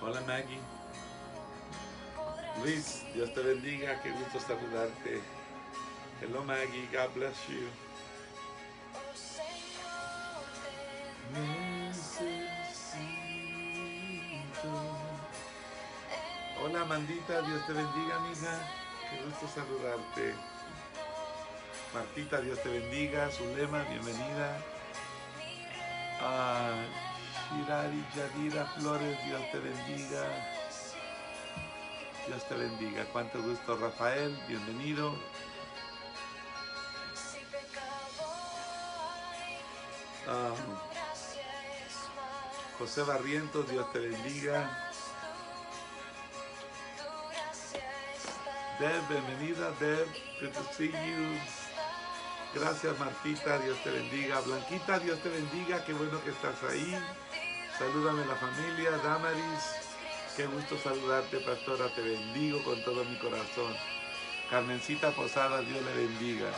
Hola Maggie. Luis, Dios te bendiga, qué gusto saludarte. Hello Maggie, God bless you. Necesito. Hola Amandita, Dios te bendiga, mija. Qué gusto saludarte. Martita, Dios te bendiga. Zulema, bienvenida. Shirari Yadira Flores, Dios te bendiga. Dios te bendiga. Cuánto gusto, Rafael, bienvenido. José Barrientos, Dios te bendiga. Deb, bienvenida, Deb. Good to see you. Gracias, Martita, Dios te bendiga. Blanquita, Dios te bendiga. Qué bueno que estás ahí. Salúdame la familia. Damaris, qué gusto saludarte, pastora. Te bendigo con todo mi corazón. Carmencita Posada, Dios le bendiga.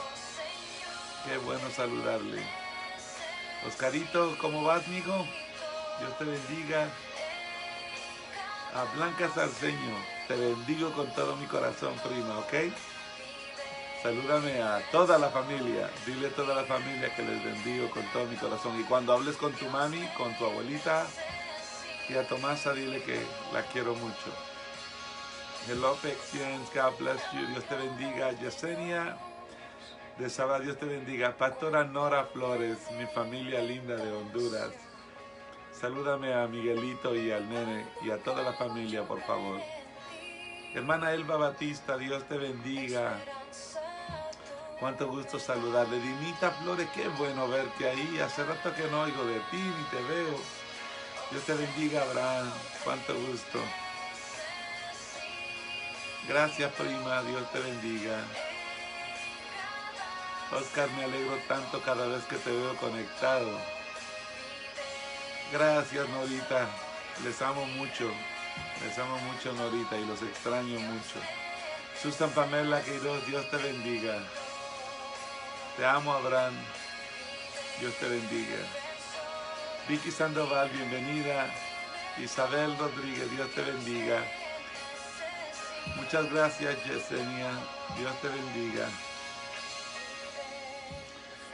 Qué bueno saludarle. Oscarito, ¿cómo vas, mijo? Dios te bendiga. A Blanca Sarceño, te bendigo con todo mi corazón, prima, ¿ok? Salúdame a toda la familia. Dile a toda la familia que les bendigo con todo mi corazón. Y cuando hables con tu mami, con tu abuelita y a Tomasa, dile que la quiero mucho. Hello, Pexiens, God bless you. Dios te bendiga. Yesenia de Saba, Dios te bendiga. Pastora Nora Flores, mi familia linda de Honduras. Salúdame a Miguelito y al nene y a toda la familia, por favor. Hermana Elba Batista, Dios te bendiga. Cuánto gusto saludarle. Dinita Flores, qué bueno verte ahí. Hace rato que no oigo de ti ni te veo. Dios te bendiga, Abraham. Cuánto gusto. Gracias, prima. Dios te bendiga. Oscar, me alegro tanto cada vez que te veo conectado. Gracias, Norita. Les amo mucho. Les amo mucho, Norita, y los extraño mucho. Susan Pamela Queiroz, Dios te bendiga. Te amo, Abraham. Dios te bendiga. Vicky Sandoval, bienvenida. Isabel Rodríguez, Dios te bendiga. Muchas gracias, Yesenia. Dios te bendiga.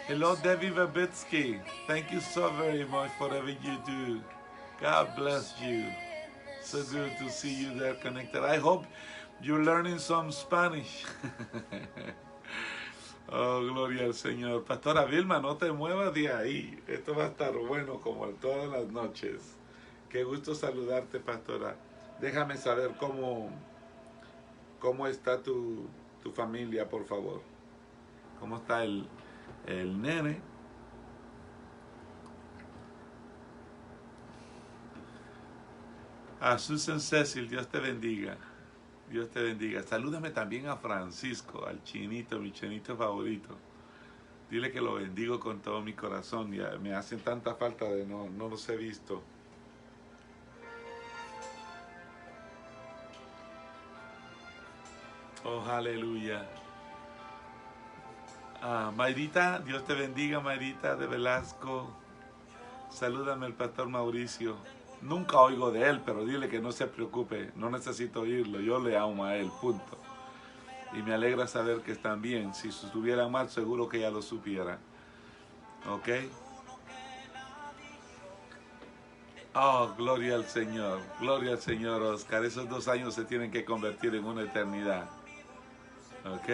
Hello, Debbie Verbitsky. Thank you so very much for whatever you do. God bless you. So good to see you there connected. I hope you're learning some Spanish. Oh, gloria al Señor. Pastora Vilma, no te muevas de ahí. Esto va a estar bueno como todas las noches. Qué gusto saludarte, pastora. Déjame saber cómo está tu familia, por favor. ¿Cómo está el nene? A Susan Cecil, Dios te bendiga. Dios te bendiga. Salúdame también a Francisco, al chinito, mi chinito favorito. Dile que lo bendigo con todo mi corazón. Ya me hacen tanta falta de no los he visto. Oh, aleluya. Mayrita, Dios te bendiga, Mayrita de Velasco. Salúdame al pastor Mauricio. Nunca oigo de él, pero dile que no se preocupe. No necesito oírlo. Yo le amo a él, punto. Y me alegra saber que están bien. Si estuvieran mal, seguro que ya lo supiera. ¿Ok? Oh, gloria al Señor. Gloria al Señor, Oscar. Esos 2 años se tienen que convertir en una eternidad. ¿Ok?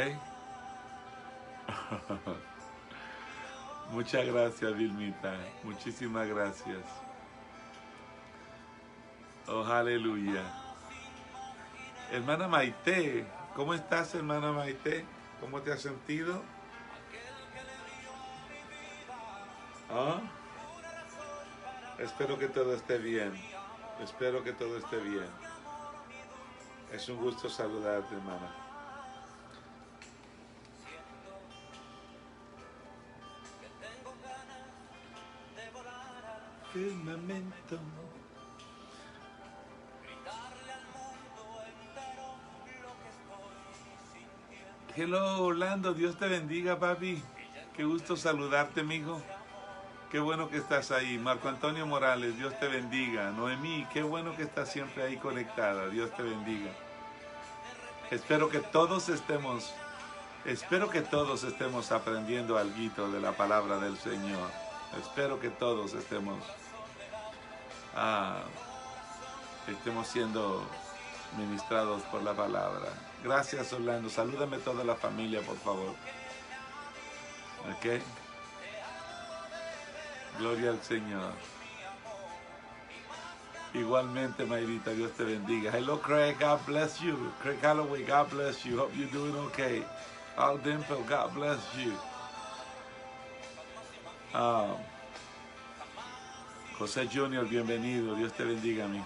Muchas gracias, Vilmita. Muchísimas gracias. Oh, aleluya. Hermana Maite, ¿cómo estás, hermana Maite? ¿Cómo te has sentido? ¿Ah? Espero que todo esté bien. Espero que todo esté bien. Es un gusto saludarte, hermana. Firmamento. Hello, Orlando. Dios te bendiga, papi. Qué gusto saludarte, mijo. Qué bueno que estás ahí. Marco Antonio Morales, Dios te bendiga. Noemí, qué bueno que estás siempre ahí conectada. Dios te bendiga. Espero que todos estemos aprendiendo algo de la palabra del Señor. Espero que todos estemos siendo ministrados por la palabra. Gracias, Orlando. Salúdame toda la familia, por favor. ¿Ok? Gloria al Señor. Igualmente, Mayrita, Dios te bendiga. Hello, Craig, God bless you. Craig Holloway, God bless you. Hope you're doing okay. Al Dimple, God bless you. José Junior, bienvenido. Dios te bendiga, amigo.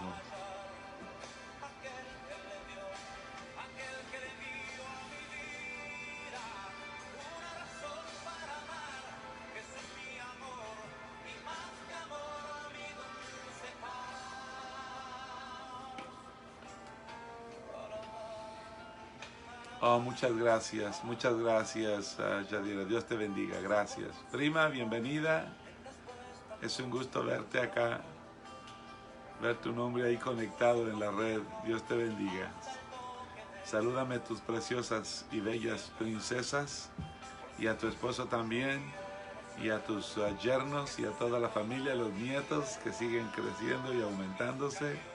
Oh, muchas gracias, Yadira. Dios te bendiga, gracias. Prima, bienvenida. Es un gusto verte acá, ver tu nombre ahí conectado en la red. Dios te bendiga. Salúdame a tus preciosas y bellas princesas, y a tu esposo también, y a tus yernos, y a toda la familia, los nietos que siguen creciendo y aumentándose.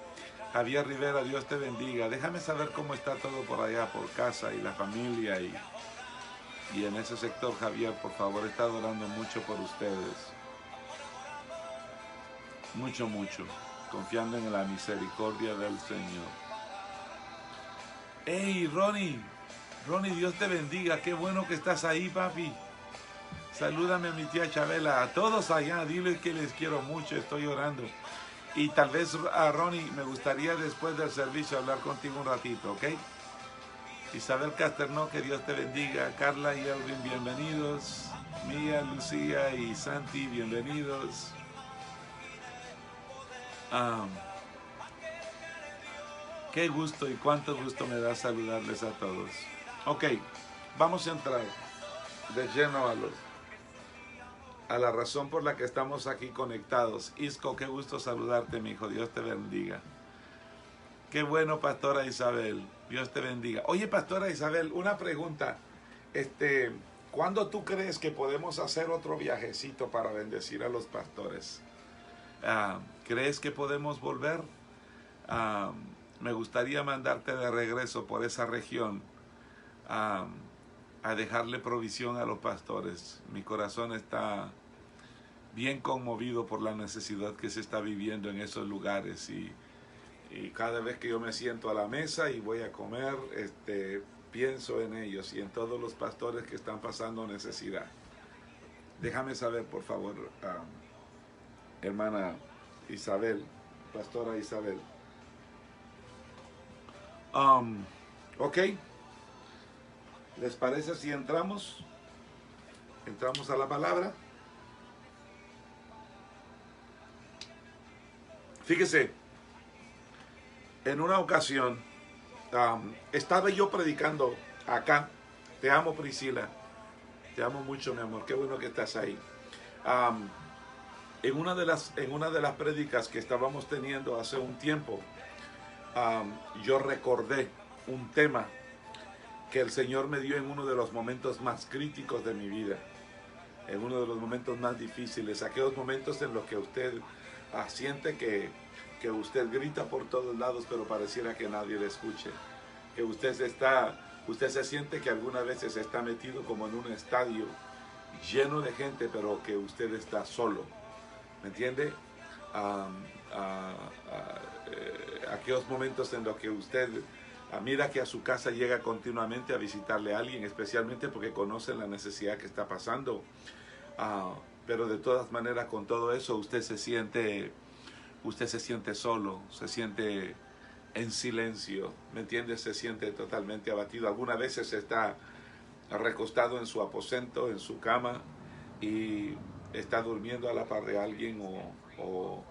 Javier Rivera, Dios te bendiga. Déjame saber cómo está todo por allá, por casa y la familia y en ese sector, Javier, por favor. He estado orando mucho por ustedes. Mucho, mucho. Confiando en la misericordia del Señor. ¡Hey, Ronnie! Ronnie, Dios te bendiga. Qué bueno que estás ahí, papi. Salúdame a mi tía Chabela. A todos allá, diles que les quiero mucho. Estoy orando. Y tal vez, Ronnie, me gustaría después del servicio hablar contigo un ratito, ¿ok? Isabel Casterno, que Dios te bendiga. Carla y Elvin, bienvenidos. Mía, Lucía y Santi, bienvenidos. Qué gusto y cuánto gusto me da saludarles a todos. Ok, vamos a entrar de lleno a la razón por la que estamos aquí conectados. Isco, qué gusto saludarte, mi hijo. Dios te bendiga. Qué bueno, Pastora Isabel. Dios te bendiga. Oye, Pastora Isabel, una pregunta. ¿Cuándo tú crees que podemos hacer otro viajecito para bendecir a los pastores? ¿Crees que podemos volver? Me gustaría mandarte de regreso por esa región a dejarle provisión a los pastores. Mi corazón está bien conmovido por la necesidad que se está viviendo en esos lugares y cada vez que yo me siento a la mesa y voy a comer, pienso en ellos y en todos los pastores que están pasando necesidad. Déjame saber, por favor, hermana Isabel, Pastora Isabel. Ok. ¿Les parece si entramos a la palabra? Fíjese, en una ocasión estaba yo predicando acá. Te amo, Priscila. Te amo mucho, mi amor. Qué bueno que estás ahí. En una de las prédicas que estábamos teniendo hace un tiempo, yo recordé un tema que el Señor me dio en uno de los momentos más críticos de mi vida, en uno de los momentos más difíciles, aquellos momentos en los que usted siente que usted grita por todos lados, pero pareciera que nadie le escuche, que usted se siente que algunas veces está metido como en un estadio lleno de gente, pero que usted está solo, ¿me entiende? Aquellos momentos en los que usted mira que a su casa llega continuamente a visitarle a alguien, especialmente porque conoce la necesidad que está pasando, pero de todas maneras, con todo eso, usted se siente solo, se siente en silencio, ¿me entiende? Se siente totalmente abatido. Algunas veces está recostado en su aposento, en su cama, y está durmiendo a la par de alguien o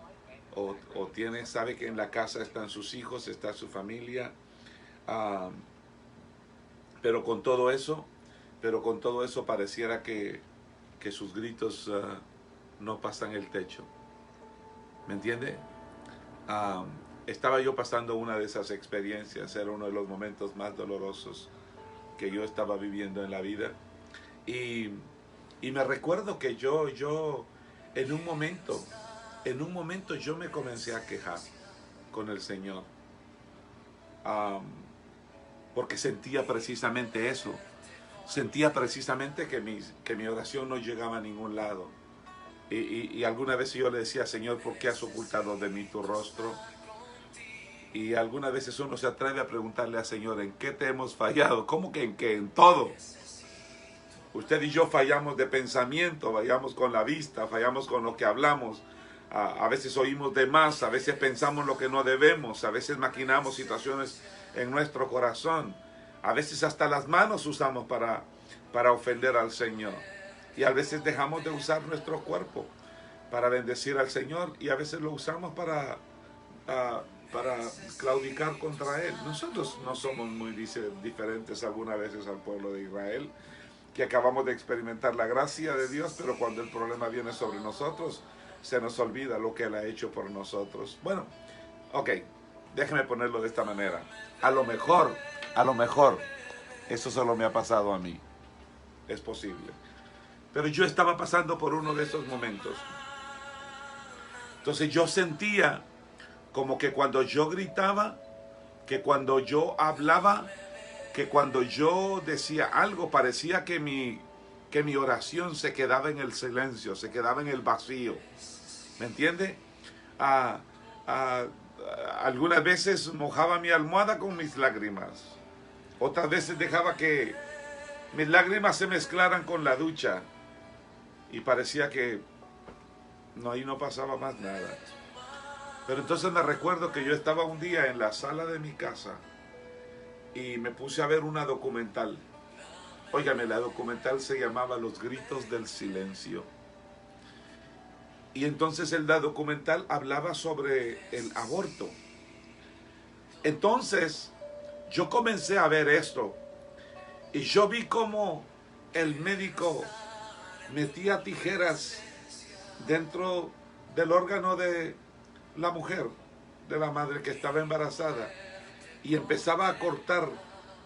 sabe que en la casa están sus hijos, está su familia, pero con todo eso pareciera que sus gritos no pasan el techo. ¿Me entiende? Estaba yo pasando una de esas experiencias, era uno de los momentos más dolorosos que yo estaba viviendo en la vida. Y me recuerdo que yo en un momento yo me comencé a quejar con el Señor. Porque sentía precisamente eso. Sentía precisamente que mi oración no llegaba a ningún lado. Y alguna vez yo le decía, Señor, ¿por qué has ocultado de mí tu rostro? Y algunas veces uno se atreve a preguntarle al Señor, ¿en qué te hemos fallado? ¿Cómo que en qué? En todo. Usted y yo fallamos de pensamiento, fallamos con la vista, fallamos con lo que hablamos. A veces oímos de más, a veces pensamos lo que no debemos, a veces maquinamos situaciones en nuestro corazón. A veces hasta las manos usamos para ofender al Señor. Y a veces dejamos de usar nuestro cuerpo para bendecir al Señor y a veces lo usamos para claudicar contra Él. Nosotros no somos muy diferentes algunas veces al pueblo de Israel, que acabamos de experimentar la gracia de Dios, pero cuando el problema viene sobre nosotros, se nos olvida lo que Él ha hecho por nosotros. Bueno, ok, déjeme ponerlo de esta manera. A lo mejor, eso solo me ha pasado a mí. Es posible. Pero yo estaba pasando por uno de esos momentos. Entonces yo sentía como que cuando yo gritaba, que cuando yo hablaba, que cuando yo decía algo, parecía que mi oración se quedaba en el silencio, se quedaba en el vacío. ¿Me entiende? Algunas veces mojaba mi almohada con mis lágrimas. Otras veces dejaba que mis lágrimas se mezclaran con la ducha. Y parecía que ahí no pasaba más nada. Pero entonces me recuerdo que yo estaba un día en la sala de mi casa y me puse a ver una documental. Óigame, la documental se llamaba Los Gritos del Silencio. Y entonces la documental hablaba sobre el aborto. Entonces yo comencé a ver esto y yo vi cómo el médico metía tijeras dentro del órgano de la mujer, de la madre que estaba embarazada, y empezaba a cortar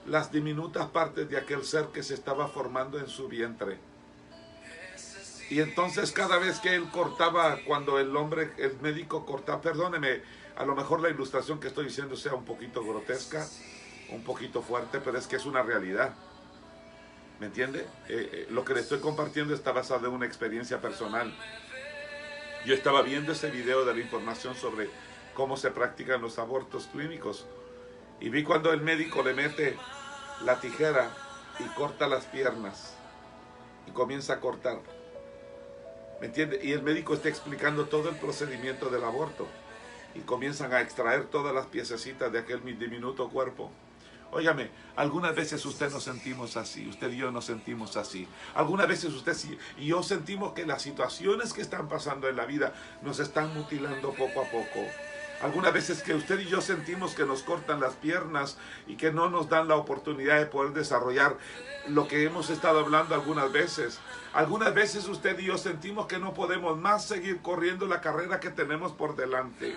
las diminutas partes de aquel ser que se estaba formando en su vientre. Y entonces cada vez que él cortaba, cuando el médico cortaba, perdóneme, a lo mejor la ilustración que estoy diciendo sea un poquito grotesca, un poquito fuerte, pero es que es una realidad. ¿Me entiende? Lo que le estoy compartiendo está basado en una experiencia personal. Yo estaba viendo ese video de la información sobre cómo se practican los abortos clínicos y vi cuando el médico le mete la tijera y corta las piernas y comienza a cortar. ¿Me entiende? Y el médico está explicando todo el procedimiento del aborto y comienzan a extraer todas las piececitas de aquel diminuto cuerpo. Óigame, algunas veces usted nos sentimos así, usted y yo nos sentimos así. Algunas veces usted y yo sentimos que las situaciones que están pasando en la vida nos están mutilando poco a poco. Algunas veces que usted y yo sentimos que nos cortan las piernas y que no nos dan la oportunidad de poder desarrollar lo que hemos estado hablando algunas veces. Algunas veces usted y yo sentimos que no podemos más seguir corriendo la carrera que tenemos por delante.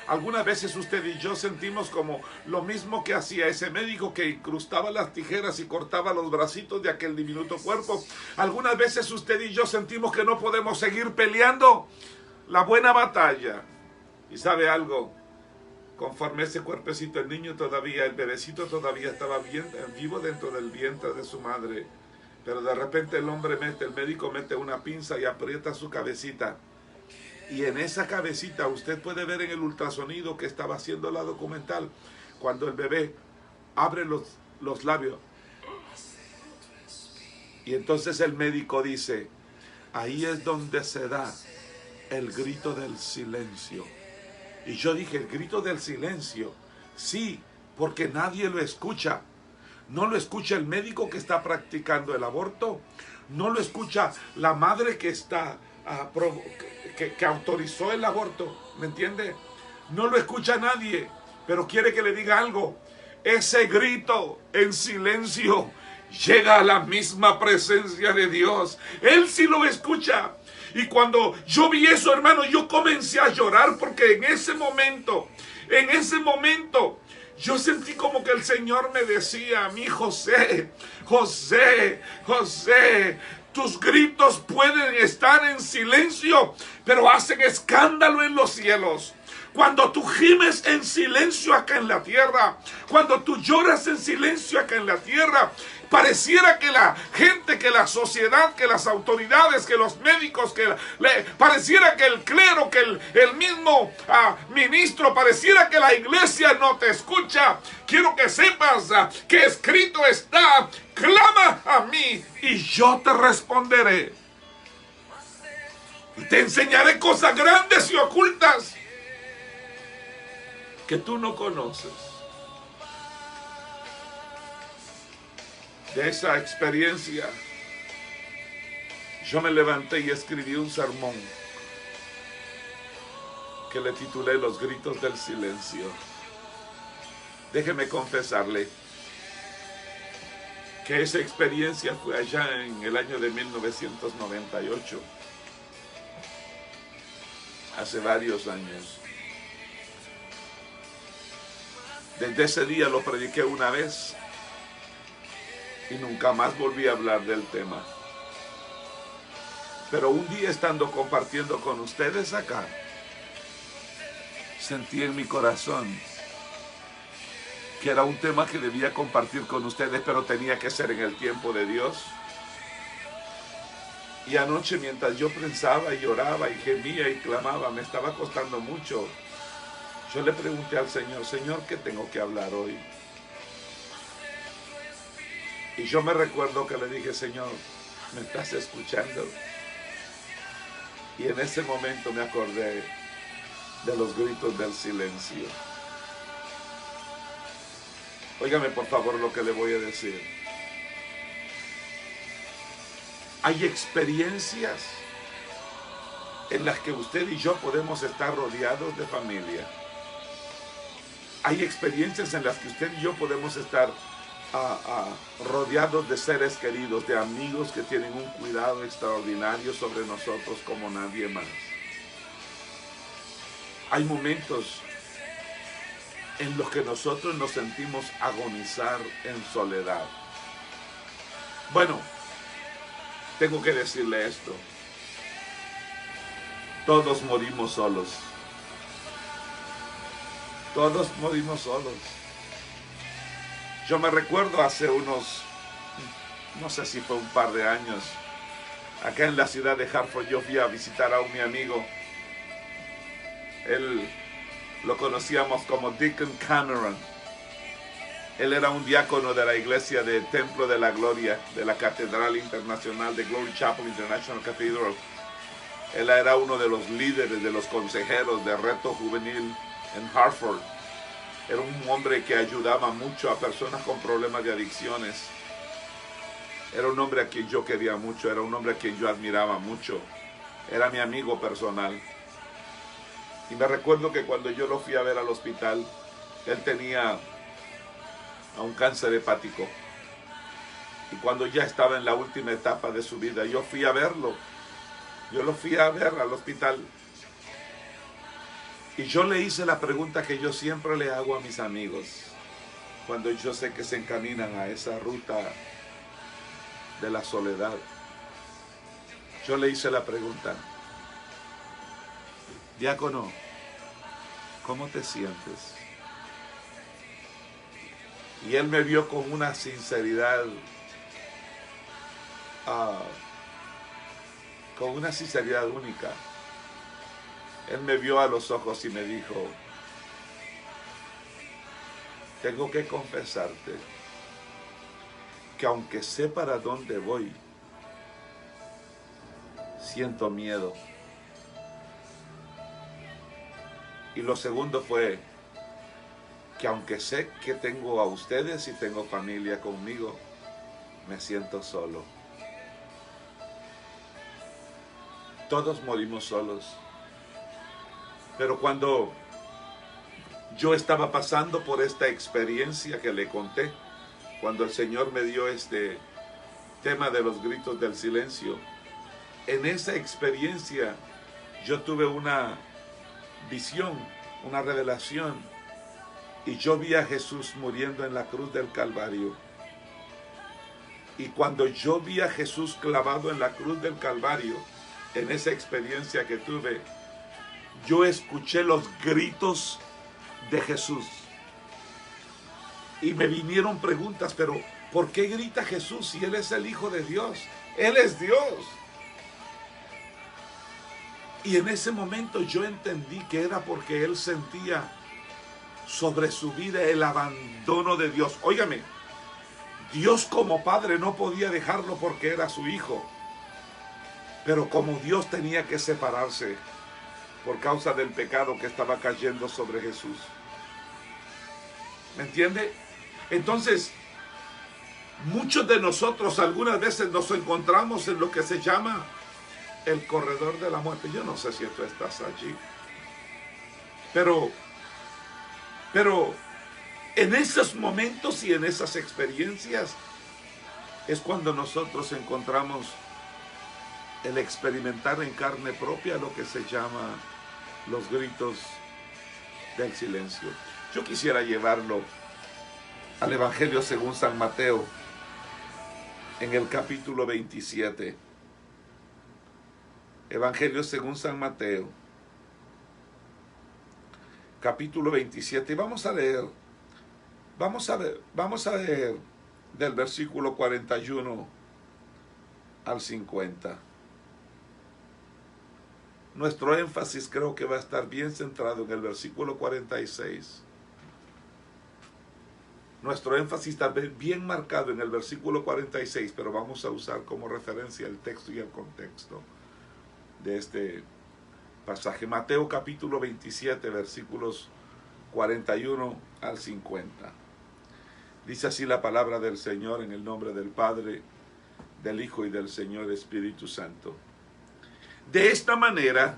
Algunas veces usted y yo sentimos como lo mismo que hacía ese médico que incrustaba las tijeras y cortaba los bracitos de aquel diminuto cuerpo. Algunas veces usted y yo sentimos que no podemos seguir peleando la buena batalla. Y sabe algo, conforme ese cuerpecito, el niño todavía, el bebecito todavía estaba bien vivo dentro del vientre de su madre. Pero de repente el médico mete una pinza y aprieta su cabecita. Y en esa cabecita usted puede ver en el ultrasonido que estaba haciendo la documental, cuando el bebé abre los labios. Y entonces el médico dice, ahí es donde se da el grito del silencio. Y yo dije, el grito del silencio. Sí, porque nadie lo escucha. No lo escucha el médico que está practicando el aborto. No lo escucha la madre que está que autorizó el aborto, ¿me entiende? No lo escucha nadie, pero quiere que le diga algo. Ese grito en silencio llega a la misma presencia de Dios. Él sí lo escucha. Y cuando yo vi eso, hermano, yo comencé a llorar porque en ese momento, yo sentí como que el Señor me decía a mí: José, José, José, tus gritos pueden estar en silencio, pero hacen escándalo en los cielos. Cuando tú gimes en silencio acá en la tierra, cuando tú lloras en silencio acá en la tierra, pareciera que la gente, que la sociedad, que las autoridades, que los médicos, pareciera que el clero, que el mismo ministro, pareciera que la iglesia no te escucha. Quiero que sepas que escrito está: clama a mí y yo te responderé. Y te enseñaré cosas grandes y ocultas que tú no conoces. De esa experiencia, yo me levanté y escribí un sermón que le titulé Los gritos del silencio. Déjeme confesarle que esa experiencia fue allá en el año de 1998, hace varios años. Desde ese día lo prediqué una vez y nunca más volví a hablar del tema. Pero un día, estando compartiendo con ustedes acá, sentí en mi corazón que era un tema que debía compartir con ustedes, pero tenía que ser en el tiempo de Dios. Y anoche, mientras yo pensaba y lloraba y gemía y clamaba, me estaba costando mucho. Yo le pregunté al Señor: Señor, ¿qué tengo que hablar hoy? Y yo me recuerdo que le dije: Señor, ¿me estás escuchando? Y en ese momento me acordé de los gritos del silencio. Óigame por favor lo que le voy a decir. Hay experiencias en las que usted y yo podemos estar rodeados de familia. Hay experiencias en las que usted y yo podemos estar rodeados de seres queridos, de amigos que tienen un cuidado extraordinario sobre nosotros como nadie más. Hay momentos en los que nosotros nos sentimos agonizar en soledad. Bueno, tengo que decirle esto: todos morimos solos. Todos morimos solos. Yo me recuerdo hace unos, no sé si fue un par de años, acá en la ciudad de Hartford, yo fui a visitar a mi amigo. Él lo conocíamos como Deacon Cameron. Él era un diácono de la iglesia de Templo de la Gloria, de la Catedral Internacional de Glory Chapel International Cathedral. Él era uno de los líderes, de los consejeros de Reto Juvenil en Hartford. Era un hombre que ayudaba mucho a personas con problemas de adicciones. Era un hombre a quien yo quería mucho, era un hombre a quien yo admiraba mucho. Era mi amigo personal. Y me recuerdo que cuando yo lo fui a ver al hospital, él tenía un cáncer hepático. Y cuando ya estaba en la última etapa de su vida, yo fui a verlo. Yo lo fui a ver al hospital. Y yo le hice la pregunta que yo siempre le hago a mis amigos cuando yo sé que se encaminan a esa ruta de la soledad. Yo le hice la pregunta: diácono, ¿cómo te sientes? Y él me vio con una sinceridad, única. Él me vio a los ojos y me dijo: tengo que confesarte que aunque sé para dónde voy, siento miedo. Y lo segundo fue que aunque sé que tengo a ustedes y tengo familia conmigo, me siento solo. Todos morimos solos. Pero cuando yo estaba pasando por esta experiencia que le conté, cuando el Señor me dio este tema de los gritos del silencio, en esa experiencia yo tuve una visión, una revelación, y yo vi a Jesús muriendo en la cruz del Calvario. Y cuando yo vi a Jesús clavado en la cruz del Calvario, en esa experiencia que tuve, yo escuché los gritos de Jesús. Y me vinieron preguntas, pero ¿por qué grita Jesús si Él es el Hijo de Dios? Él es Dios. Y en ese momento yo entendí que era porque Él sentía sobre su vida el abandono de Dios. Óigame, Dios como Padre no podía dejarlo porque era su Hijo. Pero como Dios tenía que separarse por causa del pecado que estaba cayendo sobre Jesús. ¿Me entiende? Entonces, muchos de nosotros algunas veces nos encontramos en lo que se llama el corredor de la muerte. Yo no sé si tú estás allí. Pero en esos momentos y en esas experiencias es cuando nosotros encontramos el experimentar en carne propia lo que se llama los gritos del silencio. Yo quisiera llevarlo al Evangelio según San Mateo, en el capítulo 27. Evangelio según San Mateo, capítulo 27. Y vamos a leer del versículo 41 al 50. Nuestro énfasis creo que va a estar bien centrado en el versículo 46. Nuestro énfasis está bien marcado en el versículo 46, pero vamos a usar como referencia el texto y el contexto de este pasaje. Mateo capítulo 27, versículos 41 al 50. Dice así la palabra del Señor en el nombre del Padre, del Hijo y del Señor Espíritu Santo. De esta manera,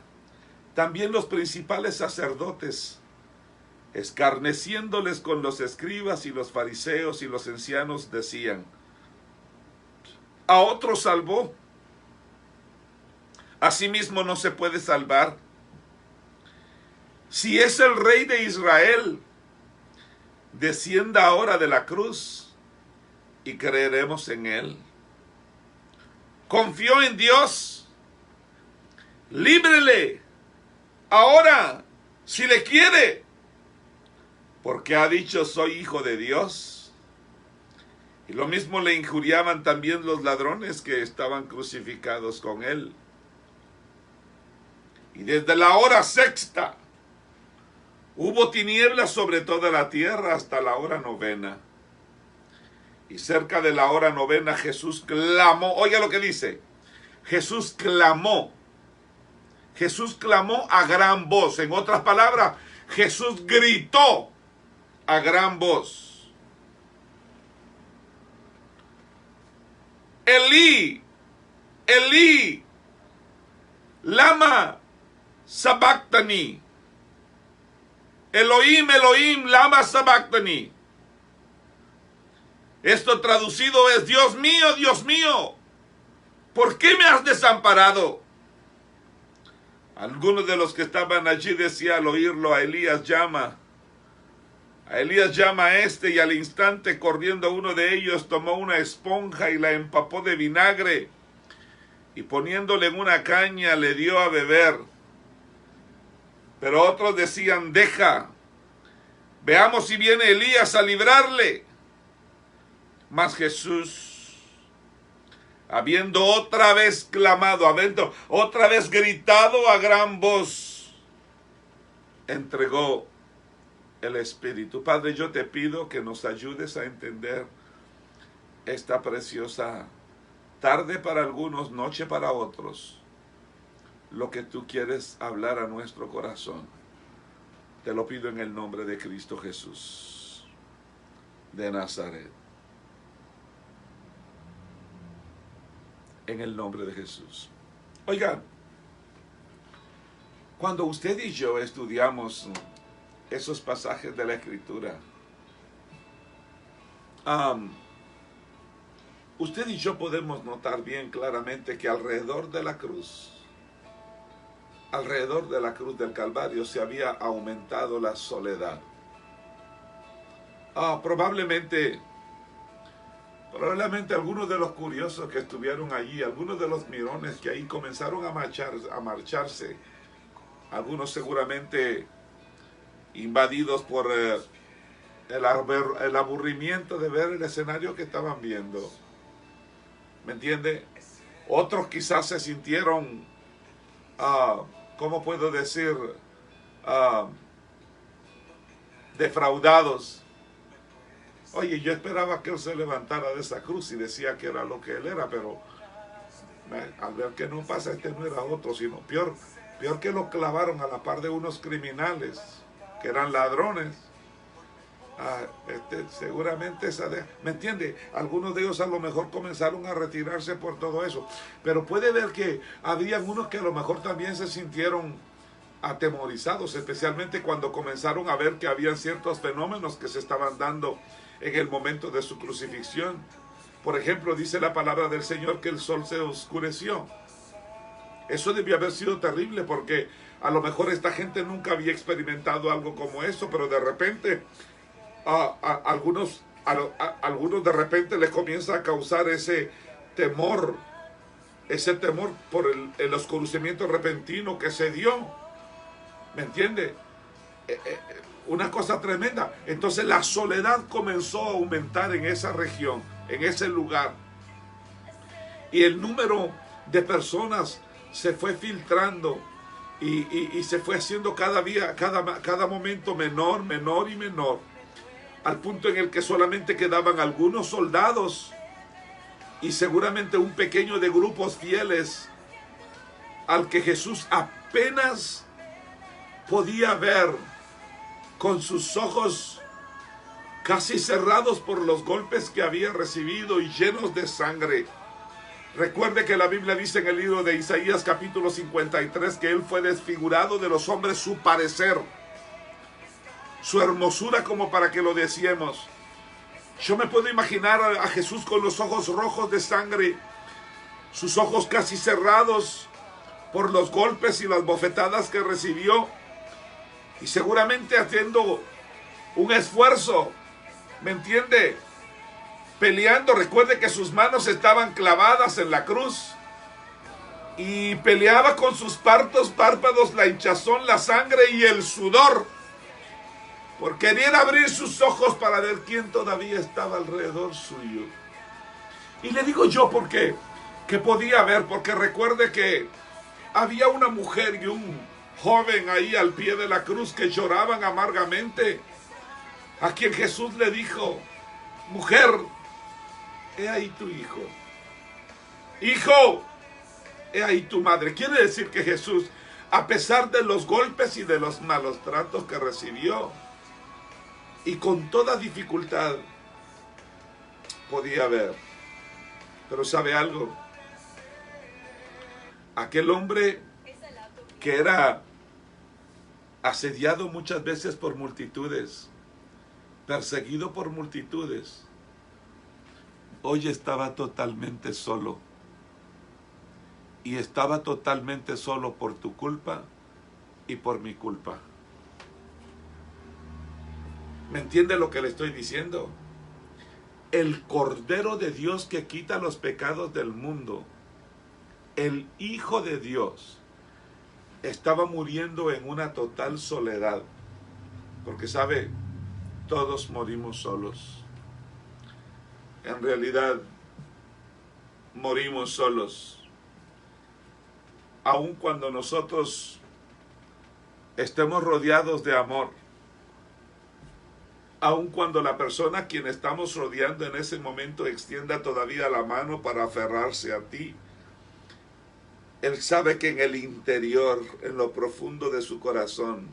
también los principales sacerdotes, escarneciéndoles con los escribas y los fariseos y los ancianos, decían: a otro salvó, asimismo no se puede salvar. Si es el Rey de Israel, descienda ahora de la cruz y creeremos en él. Confió en Dios, líbrele ahora si le quiere, porque ha dicho soy hijo de Dios. Y lo mismo le injuriaban también los ladrones que estaban crucificados con él. Y desde la hora sexta hubo tinieblas sobre toda la tierra hasta la hora novena. Y cerca de la hora novena Jesús clamó. Oiga lo que dice. Jesús clamó a gran voz. En otras palabras, Jesús gritó a gran voz: Elí, Elí, lama sabactani. Elohim, Elohim, lama sabactani. Esto traducido es: Dios mío, ¿por qué me has desamparado? Algunos de los que estaban allí decían al oírlo: a Elías llama a este. Y al instante, corriendo uno de ellos, tomó una esponja y la empapó de vinagre, y poniéndole en una caña le dio a beber. Pero otros decían: deja, veamos si viene Elías a librarle. Mas Jesús, habiendo otra vez clamado, habiendo otra vez gritado a gran voz, entregó el Espíritu. Padre, yo te pido que nos ayudes a entender esta preciosa tarde para algunos, noche para otros, lo que tú quieres hablar a nuestro corazón. Te lo pido en el nombre de Cristo Jesús de Nazaret. En el nombre de Jesús. Oigan, cuando usted y yo estudiamos esos pasajes de la Escritura, usted y yo podemos notar bien claramente que alrededor de la cruz del Calvario se había aumentado la soledad. Probablemente algunos de los curiosos que estuvieron allí, algunos de los mirones que ahí comenzaron a marcharse, algunos seguramente invadidos por el aburrimiento de ver el escenario que estaban viendo. ¿Me entiende? Otros quizás se sintieron, ¿cómo puedo decir? Defraudados. Oye, yo esperaba que él se levantara de esa cruz y decía que era lo que él era, pero al ver que no pasa, este no era otro, sino peor que lo clavaron a la par de unos criminales, que eran ladrones. Seguramente ¿me entiende? Algunos de ellos a lo mejor comenzaron a retirarse por todo eso, pero puede ver que había unos que a lo mejor también se sintieron atemorizados, especialmente cuando comenzaron a ver que había ciertos fenómenos que se estaban dando en el momento de su crucifixión. Por ejemplo, dice la palabra del Señor que el sol se oscureció. Eso debió haber sido terrible, porque a lo mejor esta gente nunca había experimentado algo como eso, pero de repente algunos de repente les comienza a causar ese temor por el oscurecimiento repentino que se dio. ¿Me entiende? Una cosa tremenda. Entonces la soledad comenzó a aumentar en esa región, en ese lugar, y el número de personas se fue filtrando y se fue haciendo cada momento menor y menor, al punto en el que solamente quedaban algunos soldados y seguramente un pequeño de grupos fieles al que Jesús apenas podía ver con sus ojos casi cerrados por los golpes que había recibido y llenos de sangre. Recuerde que la Biblia dice en el libro de Isaías capítulo 53 que él fue desfigurado de los hombres, su parecer, su hermosura como para que lo deseemos. Yo me puedo imaginar a Jesús con los ojos rojos de sangre, sus ojos casi cerrados por los golpes y las bofetadas que recibió, y seguramente haciendo un esfuerzo, ¿me entiende? Peleando. Recuerde que sus manos estaban clavadas en la cruz y peleaba con sus párpados, la hinchazón, la sangre y el sudor, por querer abrir sus ojos para ver quién todavía estaba alrededor suyo. Y le digo yo por qué, que podía ver, porque recuerde que había una mujer y un joven ahí al pie de la cruz que lloraban amargamente, a quien Jesús le dijo: mujer, he ahí tu hijo. Hijo, he ahí tu madre. Quiere decir que Jesús, a pesar de los golpes y de los malos tratos que recibió, y con toda dificultad, podía ver. Pero ¿sabe algo? Aquel hombre que era asediado muchas veces por multitudes, perseguido por multitudes, hoy estaba totalmente solo. Y estaba totalmente solo por tu culpa y por mi culpa. ¿Me entiende lo que le estoy diciendo? El Cordero de Dios que quita los pecados del mundo, el Hijo de Dios, estaba muriendo en una total soledad. Porque sabe, todos morimos solos. En realidad, morimos solos. Aun cuando nosotros estemos rodeados de amor, aun cuando la persona a quien estamos rodeando en ese momento extienda todavía la mano para aferrarse a ti, él sabe que en el interior, en lo profundo de su corazón,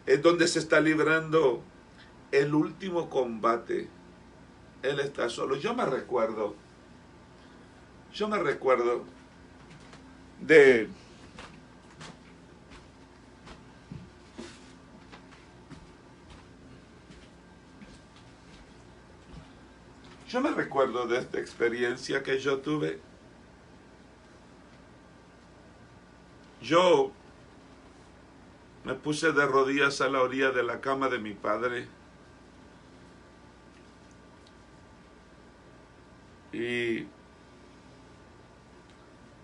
es donde se está librando el último combate. Él está solo. Yo me recuerdo de Yo me recuerdo de esta experiencia que yo tuve. Yo me puse de rodillas a la orilla de la cama de mi padre y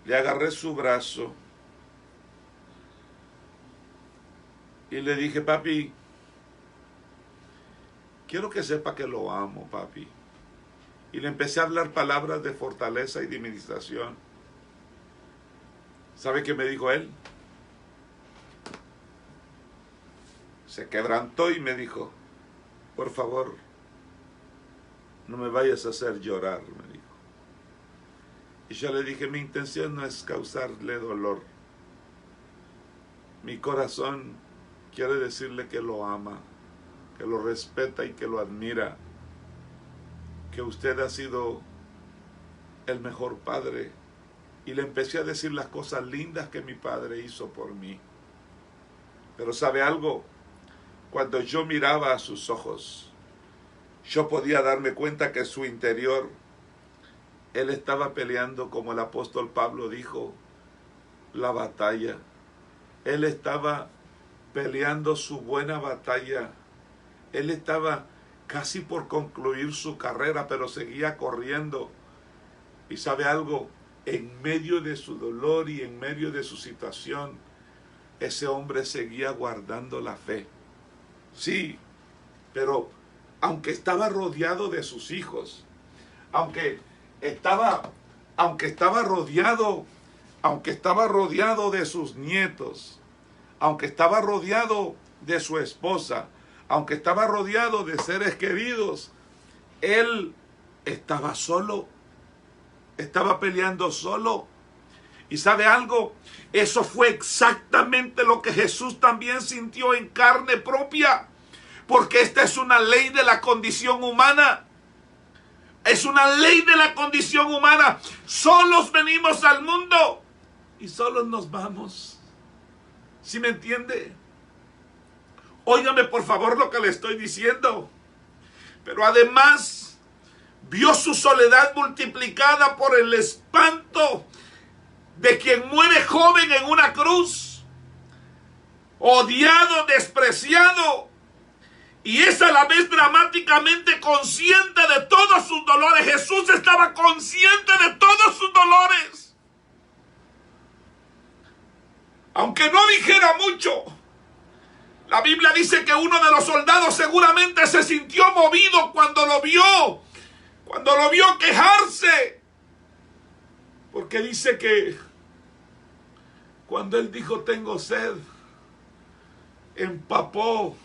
le agarré su brazo y le dije: papi, quiero que sepa que lo amo, papi. Y le empecé a hablar palabras de fortaleza y de ministración. ¿Sabe qué me dijo él? Se quebrantó y me dijo: por favor, no me vayas a hacer llorar, me dijo. Y yo le dije: mi intención no es causarle dolor. Mi corazón quiere decirle que lo ama, que lo respeta y que lo admira, que usted ha sido el mejor padre. Y le empecé a decir las cosas lindas que mi padre hizo por mí. Pero ¿sabe algo? Cuando yo miraba a sus ojos, yo podía darme cuenta que en su interior él estaba peleando, como el apóstol Pablo dijo, la batalla. Él estaba peleando su buena batalla. Él estaba casi por concluir su carrera, pero seguía corriendo. ¿Y sabe algo? En medio de su dolor y en medio de su situación, ese hombre seguía guardando la fe. Sí, pero aunque estaba rodeado de sus hijos, aunque estaba rodeado de sus nietos, aunque estaba rodeado de su esposa, aunque estaba rodeado de seres queridos, él estaba solo, estaba peleando solo. ¿Y sabe algo? Eso fue exactamente lo que Jesús también sintió en carne propia, porque esta es una ley de la condición humana. Es una ley de la condición humana. Solos venimos al mundo y solos nos vamos. ¿Sí me entiende? Óigame por favor lo que le estoy diciendo. Pero además vio su soledad multiplicada por el espanto de quien muere joven en una cruz, odiado, despreciado, y es a la vez dramáticamente consciente de todos sus dolores. Jesús estaba consciente de todos sus dolores. Aunque no dijera mucho, la Biblia dice que uno de los soldados seguramente se sintió movido cuando lo vio quejarse, porque dice que cuando él dijo tengo sed, empapó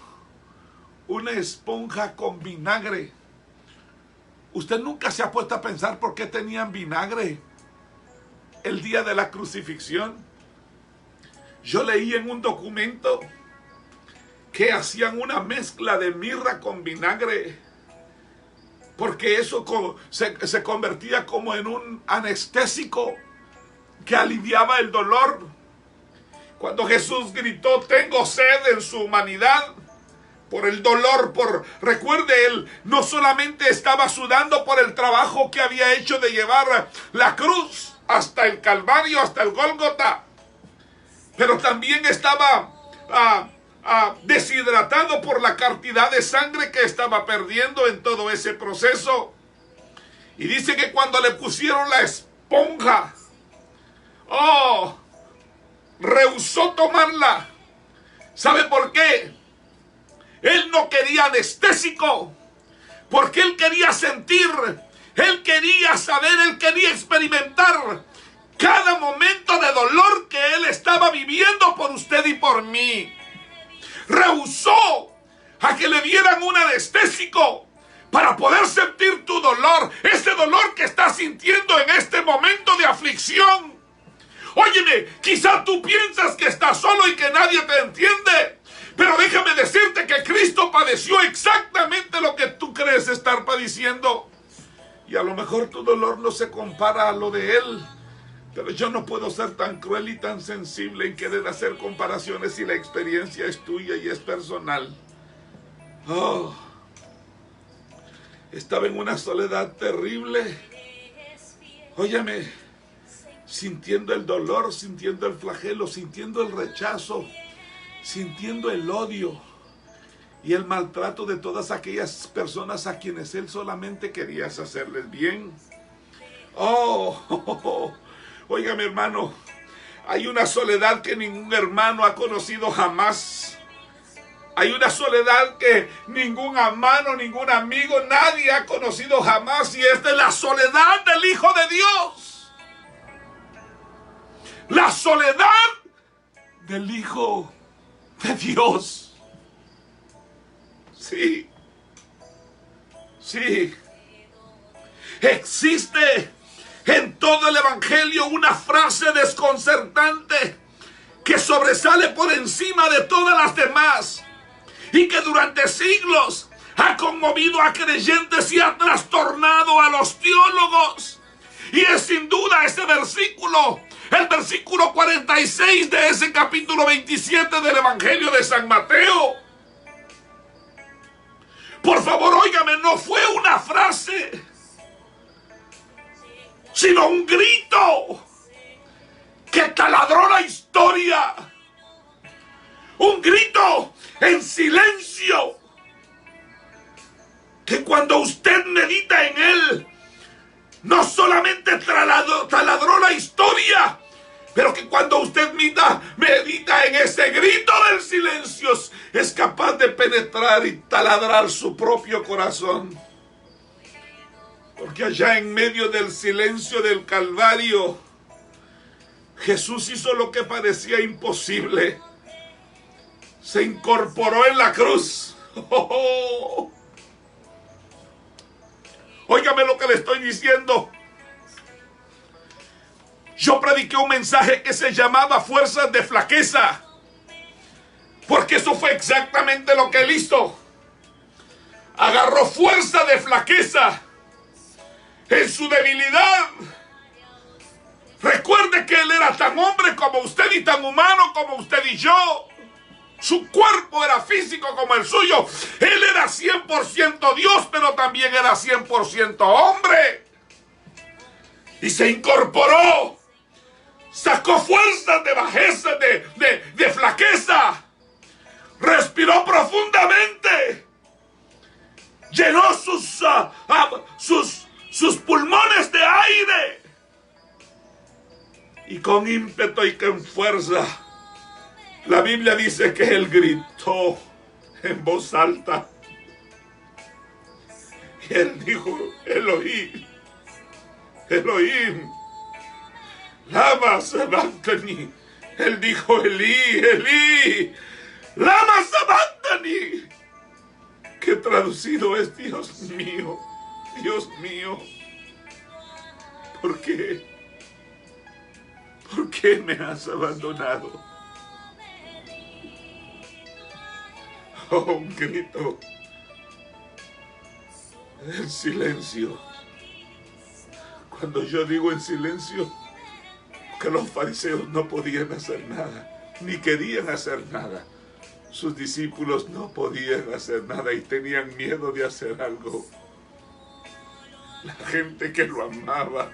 una esponja con vinagre. ¿Usted nunca se ha puesto a pensar por qué tenían vinagre el día de la crucifixión? Yo leí en un documento que hacían una mezcla de mirra con vinagre, porque eso se convertía como en un anestésico que aliviaba el dolor. Cuando Jesús gritó tengo sed en su humanidad, por el dolor, recuerde, él no solamente estaba sudando por el trabajo que había hecho de llevar la cruz hasta el Calvario, hasta el Gólgota, pero también estaba deshidratado por la cantidad de sangre que estaba perdiendo en todo ese proceso. Y dice que cuando le pusieron la esponja, rehusó tomarla. ¿Sabe por qué? Él no quería anestésico, porque él quería sentir, él quería saber, él quería experimentar cada momento de dolor que él estaba viviendo por usted y por mí. Rehusó a que le dieran un anestésico para poder sentir tu dolor, ese dolor que estás sintiendo en este momento de aflicción. Óyeme, quizá tú piensas que estás solo y que nadie te entiende, pero déjame decirte que Cristo padeció exactamente lo que tú crees estar padeciendo. Y a lo mejor tu dolor no se compara a lo de Él, pero yo no puedo ser tan cruel y tan sensible en querer hacer comparaciones si la experiencia es tuya y es personal. Estaba en una soledad terrible. Óyeme, sintiendo el dolor, sintiendo el flagelo, sintiendo el rechazo, sintiendo el odio y el maltrato de todas aquellas personas a quienes él solamente quería hacerles bien. Óigame, hermano, hay una soledad que ningún hermano ha conocido jamás. Hay una soledad que ningún hermano, ningún amigo, nadie ha conocido jamás, y es de la soledad del Hijo de Dios. La soledad del Hijo de Dios. Sí. Sí. Existe en todo el Evangelio una frase desconcertante que sobresale por encima de todas las demás y que durante siglos ha conmovido a creyentes y ha trastornado a los teólogos. Y es sin duda ese versículo, el versículo 46 de ese capítulo 27 del Evangelio de San Mateo. Por favor, óigame, no fue una frase, sino un grito que taladró la historia. Un grito en silencio, que cuando usted medita en él, no solamente taladró la historia, pero que cuando usted medita en ese grito del silencio, es capaz de penetrar y taladrar su propio corazón. Porque allá en medio del silencio del Calvario, Jesús hizo lo que parecía imposible. Se incorporó en la cruz. Óigame lo que le estoy diciendo. Yo prediqué un mensaje que se llamaba fuerzas de flaqueza, porque eso fue exactamente lo que él hizo. Agarró fuerza de flaqueza en su debilidad. Recuerde que él era tan hombre como usted y tan humano como usted y yo. Su cuerpo era físico como el suyo. Él era 100% Dios, pero también era 100% hombre. Y se incorporó. Sacó fuerzas de bajeza, de flaqueza. Respiró profundamente. Llenó sus pulmones de aire. Y con ímpetu y con fuerza, la Biblia dice que él gritó en voz alta. Y él dijo: Elohim, Elohim, lama sabachthani. Él dijo: Elí, Elí, lama sabachthani. Que traducido es: Dios mío, ¿por qué? ¿Por qué me has abandonado? Un grito en silencio. Cuando yo digo en silencio, que los fariseos no podían hacer nada, ni querían hacer nada. Sus discípulos no podían hacer nada y tenían miedo de hacer algo. La gente que lo amaba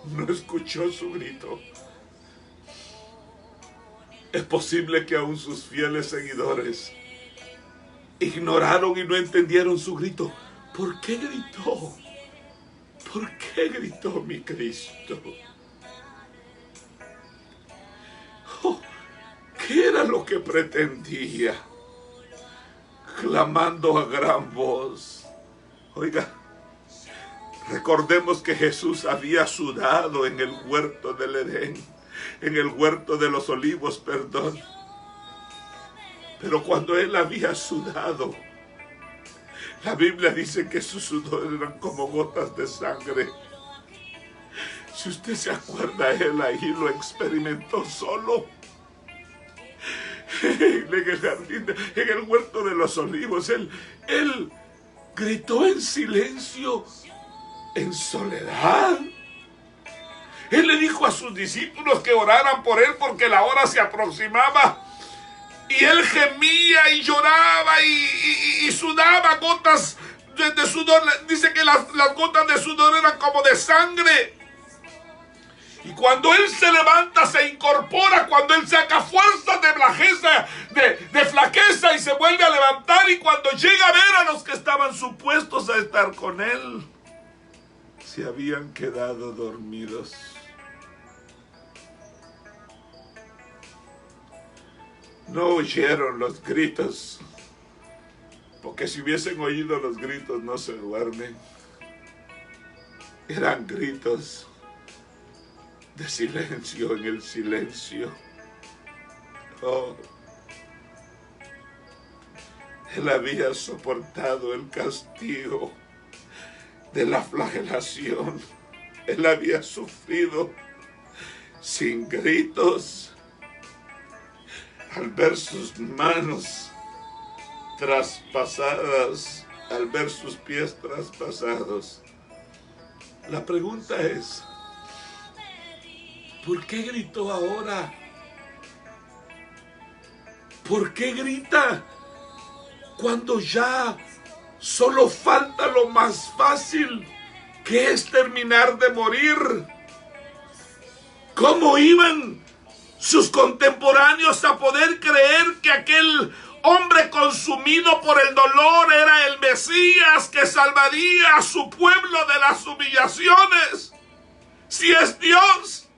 no escuchó su grito. Es posible que aún sus fieles seguidores ignoraron y no entendieron su grito. ¿Por qué gritó? ¿Por qué gritó mi Cristo? ¿Qué era lo que pretendía? Clamando a gran voz. Oiga, recordemos que Jesús había sudado en el huerto del Edén, en el huerto de los olivos, perdón. Pero cuando él había sudado, la Biblia dice que sus sudores eran como gotas de sangre. Si usted se acuerda, él ahí lo experimentó solo. En el jardín, en el huerto de los olivos, él gritó en silencio, en soledad. Él le dijo a sus discípulos que oraran por él porque la hora se aproximaba. Y él gemía y lloraba y sudaba gotas de sudor, dice que las gotas de sudor eran como de sangre. Y cuando él se levanta, se incorpora, cuando él saca fuerzas de flaqueza y se vuelve a levantar, y cuando llega a ver a los que estaban supuestos a estar con él, se habían quedado dormidos. No oyeron los gritos, porque si hubiesen oído los gritos no se duermen. Eran gritos de silencio en el silencio. Oh, él había soportado el castigo de la flagelación. Él había sufrido sin gritos. Al ver sus manos traspasadas, al ver sus pies traspasados, la pregunta es, ¿por qué gritó ahora? ¿Por qué grita cuando ya solo falta lo más fácil, que es terminar de morir? ¿Cómo iban sus contemporáneos a poder creer que aquel hombre consumido por el dolor era el Mesías que salvaría a su pueblo de las humillaciones? Si es Dios,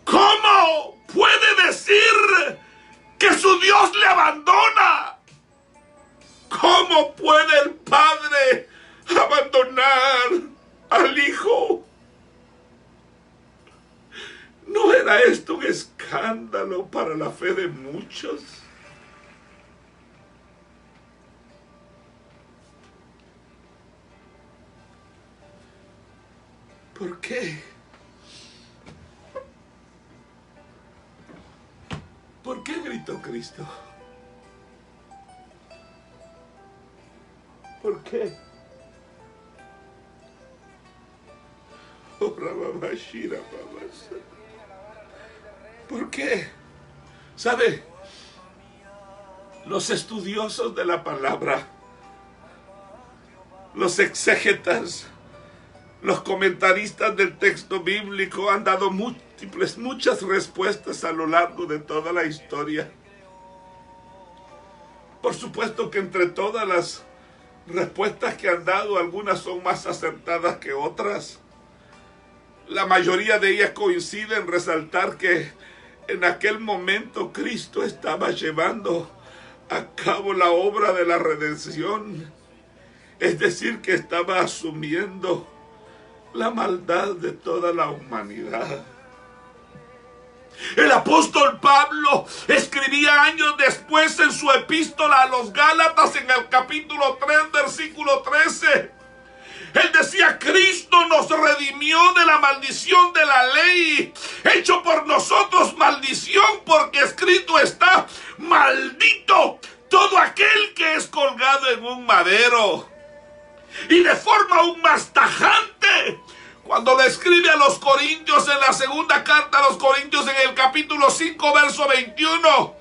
¿cómo puede decir que su Dios le abandona? ¿Cómo puede el Padre abandonar al Hijo? ¿No era esto un escándalo para la fe de muchos? ¿Por qué? ¿Por qué gritó Cristo? ¿Por qué? Oh, Rababashira, Babasa. ¿Por qué? ¿Sabe? Los estudiosos de la palabra, los exégetas, los comentaristas del texto bíblico han dado muchas respuestas a lo largo de toda la historia. Por supuesto que entre todas las respuestas que han dado, algunas son más acertadas que otras. La mayoría de ellas coinciden en resaltar que en aquel momento Cristo estaba llevando a cabo la obra de la redención. Es decir, que estaba asumiendo la maldad de toda la humanidad. El apóstol Pablo escribía años después en su epístola a los Gálatas, en el capítulo 3, versículo 13. Él decía: Cristo nos redimió de la maldición de la ley, hecho por nosotros maldición, porque escrito está: maldito todo aquel que es colgado en un madero. Y de forma aún más tajante, cuando le escribe a los Corintios en la segunda carta a los Corintios, en el capítulo 5, verso 21,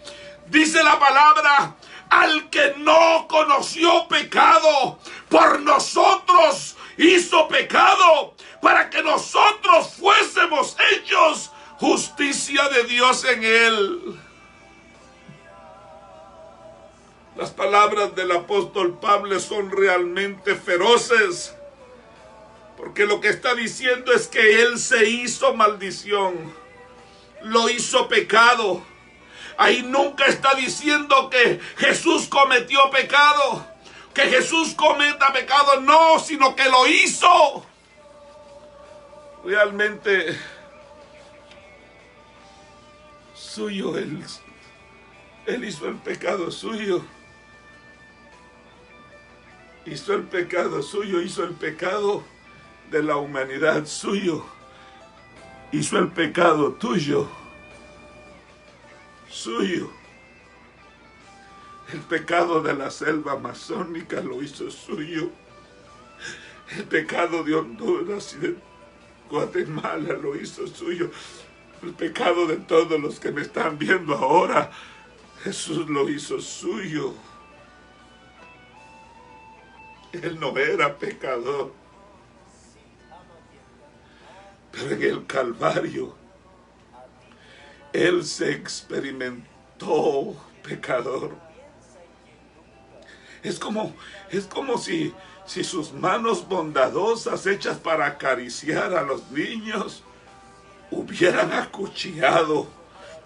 dice la palabra: al que no conoció pecado, por nosotros hizo pecado, para que nosotros fuésemos hechos justicia de Dios en él. Las palabras del apóstol Pablo son realmente feroces, porque lo que está diciendo es que él se hizo maldición, lo hizo pecado. Ahí nunca está diciendo que Jesús cometió pecado, que Jesús cometa pecado, no, sino que lo hizo. Realmente suyo, él hizo el pecado suyo. Hizo el pecado suyo, hizo el pecado de la humanidad suyo, hizo el pecado tuyo, suyo. El pecado de la selva amazónica lo hizo suyo. El pecado de Honduras y de Guatemala lo hizo suyo. El pecado de todos los que me están viendo ahora, Jesús lo hizo suyo. Él no era pecador. Pero en el Calvario, Él se experimentó pecador. Es como si sus manos bondadosas hechas para acariciar a los niños hubieran acuchillado,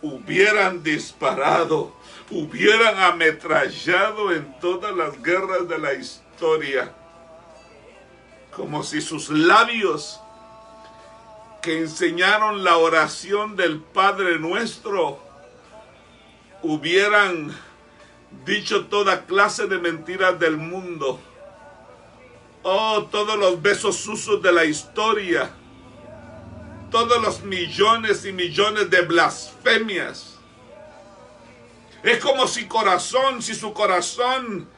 hubieran disparado, hubieran ametrallado en todas las guerras de la historia. Como si sus labios, que enseñaron la oración del Padre Nuestro, hubieran dicho toda clase de mentiras del mundo. Oh, todos los besos sucios de la historia, todos los millones y millones de blasfemias. Es como si su corazón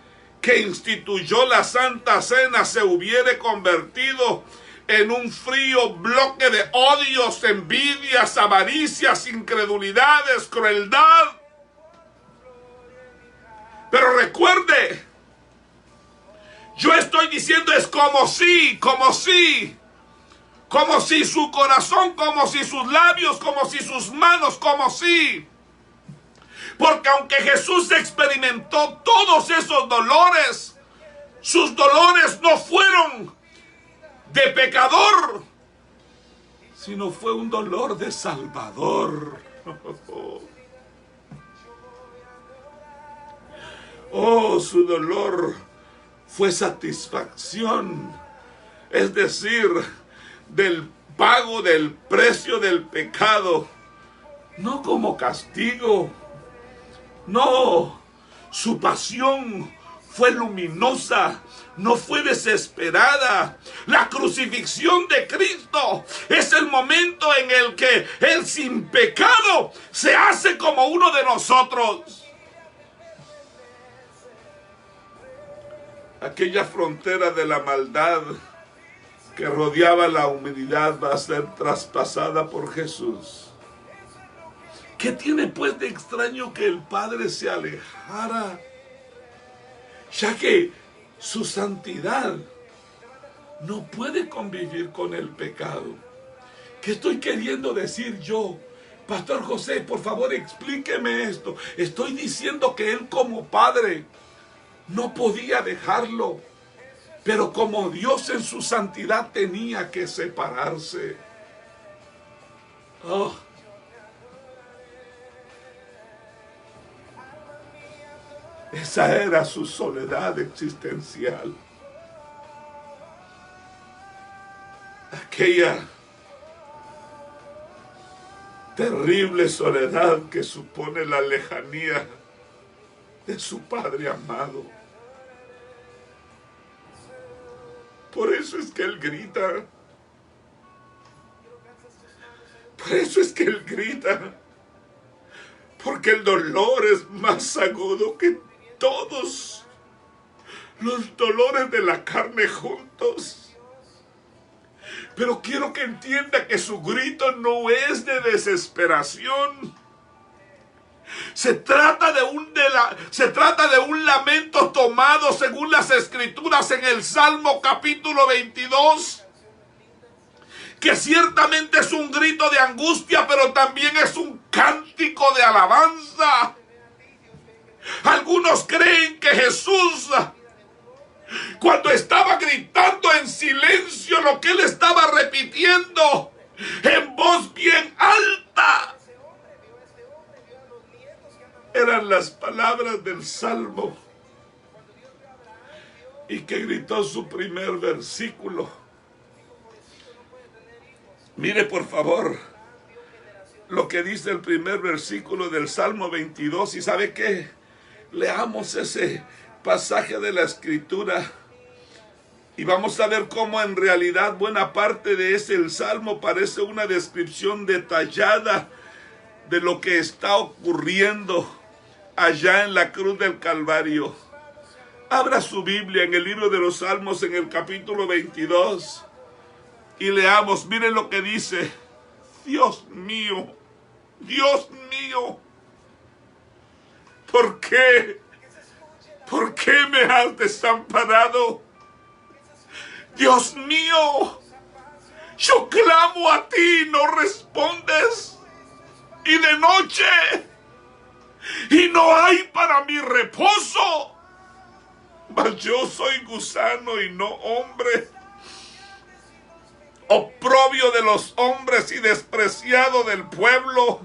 que instituyó la Santa Cena se hubiera convertido en un frío bloque de odios, envidias, avaricias, incredulidades, crueldad. Pero recuerde, yo estoy diciendo es como si su corazón, como si sus labios, como si sus manos, como si. Porque aunque Jesús experimentó todos esos dolores, sus dolores no fueron de pecador, sino fue un dolor de Salvador. Oh, su dolor fue satisfacción, es decir, del pago del precio del pecado, no como castigo. No, su pasión fue luminosa, no fue desesperada. La crucifixión de Cristo es el momento en el que Él sin pecado se hace como uno de nosotros. Aquella frontera de la maldad que rodeaba la humanidad va a ser traspasada por Jesús. ¿Qué tiene pues de extraño que el Padre se alejara? Ya que su santidad no puede convivir con el pecado. ¿Qué estoy queriendo decir yo? Pastor José, por favor explíqueme esto. Estoy diciendo que Él como Padre no podía dejarlo, pero como Dios en su santidad tenía que separarse. Oh. Esa era su soledad existencial. Aquella terrible soledad que supone la lejanía de su Padre amado. Por eso es que Él grita. Por eso es que Él grita. Porque el dolor es más agudo que todos los dolores de la carne juntos. Pero quiero que entienda que su grito no es de desesperación. Se trata de un lamento tomado según las Escrituras en el Salmo capítulo 22. Que ciertamente es un grito de angustia, pero también es un cántico de alabanza. Algunos creen que Jesús, cuando estaba gritando en silencio lo que Él estaba repitiendo en voz bien alta, eran las palabras del Salmo, y que gritó su primer versículo. Mire por favor lo que dice el primer versículo del Salmo 22. ¿Y sabe qué? Leamos ese pasaje de la Escritura y vamos a ver cómo en realidad buena parte de el Salmo parece una descripción detallada de lo que está ocurriendo allá en la cruz del Calvario. Abra su Biblia en el libro de los Salmos en el capítulo 22 y leamos. Miren lo que dice. Dios mío, ¿por qué? ¿Por qué me has desamparado? Dios mío, yo clamo a ti, no respondes, y de noche, y no hay para mi reposo. Mas yo soy gusano y no hombre, oprobio de los hombres y despreciado del pueblo.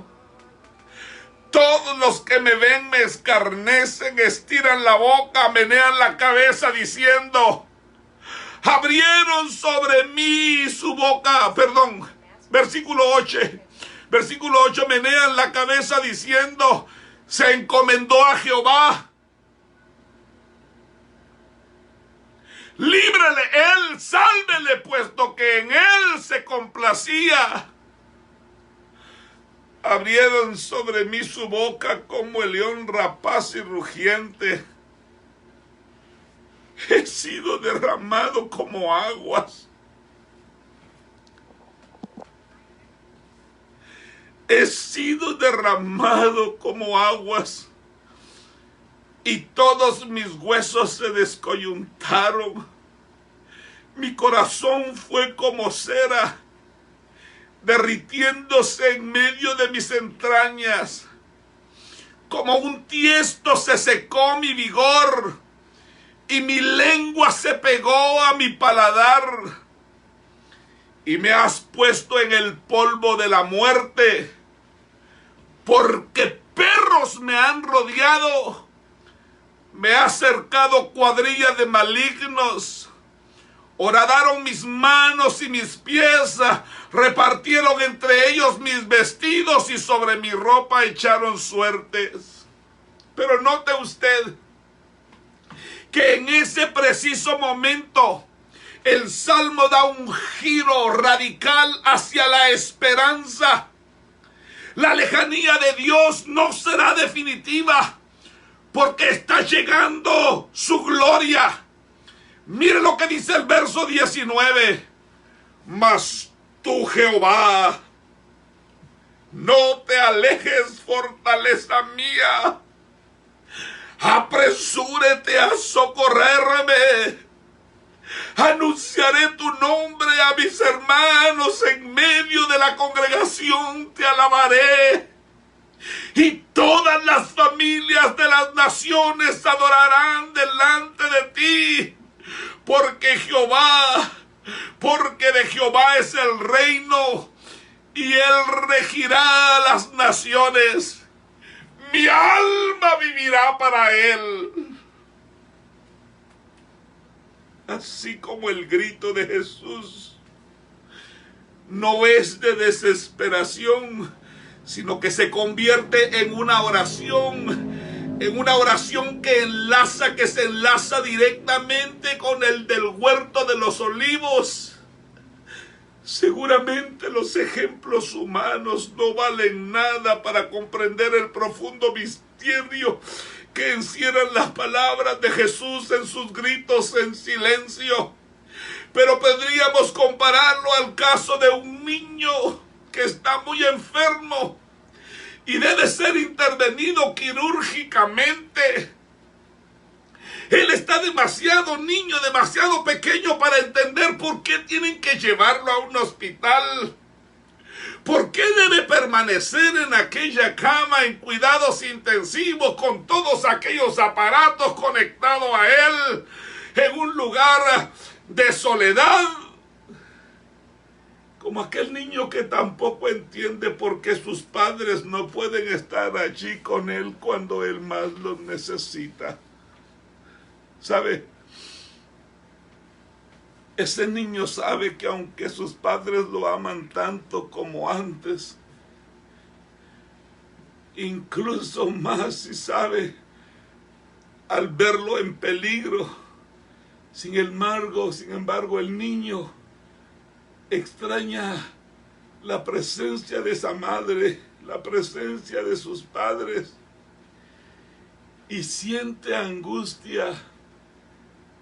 Todos los que me ven me escarnecen, estiran la boca, menean la cabeza diciendo: abrieron sobre mí su boca. Versículo 8. Versículo 8, menean la cabeza diciendo: se encomendó a Jehová. Líbrele él, sálvele, puesto que en él se complacía. Abrieron sobre mí su boca como el león rapaz y rugiente. He sido derramado como aguas. He sido derramado como aguas. Y todos mis huesos se descoyuntaron. Mi corazón fue como cera, derritiéndose en medio de mis entrañas. Como un tiesto se secó mi vigor, y mi lengua se pegó a mi paladar. Y me has puesto en el polvo de la muerte, porque perros me han rodeado. Me ha cercado cuadrilla de malignos. Horadaron mis manos y mis pies, repartieron entre ellos mis vestidos y sobre mi ropa echaron suertes. Pero note usted que en ese preciso momento el Salmo da un giro radical hacia la esperanza. La lejanía de Dios no será definitiva, porque está llegando su gloria. Mire lo que dice el verso 19. Mas tú, Jehová, no te alejes, fortaleza mía. Apresúrate a socorrerme. Anunciaré tu nombre a mis hermanos, en medio de la congregación te alabaré. Y todas las familias de las naciones adorarán delante de ti. Porque de Jehová es el reino, y él regirá a las naciones. Mi alma vivirá para él. Así como el grito de Jesús no es de desesperación, sino que se convierte en una oración que se enlaza directamente con el del huerto de los olivos. Seguramente los ejemplos humanos no valen nada para comprender el profundo misterio que encierran las palabras de Jesús en sus gritos en silencio. Pero podríamos compararlo al caso de un niño que está muy enfermo y debe ser intervenido quirúrgicamente. Él está demasiado niño, demasiado pequeño para entender por qué tienen que llevarlo a un hospital. ¿Por qué debe permanecer en aquella cama en cuidados intensivos con todos aquellos aparatos conectados a él en un lugar de soledad? Como aquel niño que tampoco entiende por qué sus padres no pueden estar allí con él cuando él más los necesita. ¿Sabe? Ese niño sabe que aunque sus padres lo aman tanto como antes, incluso más, si sabe, al verlo en peligro, sin embargo, el niño extraña la presencia de esa madre, la presencia de sus padres, y siente angustia.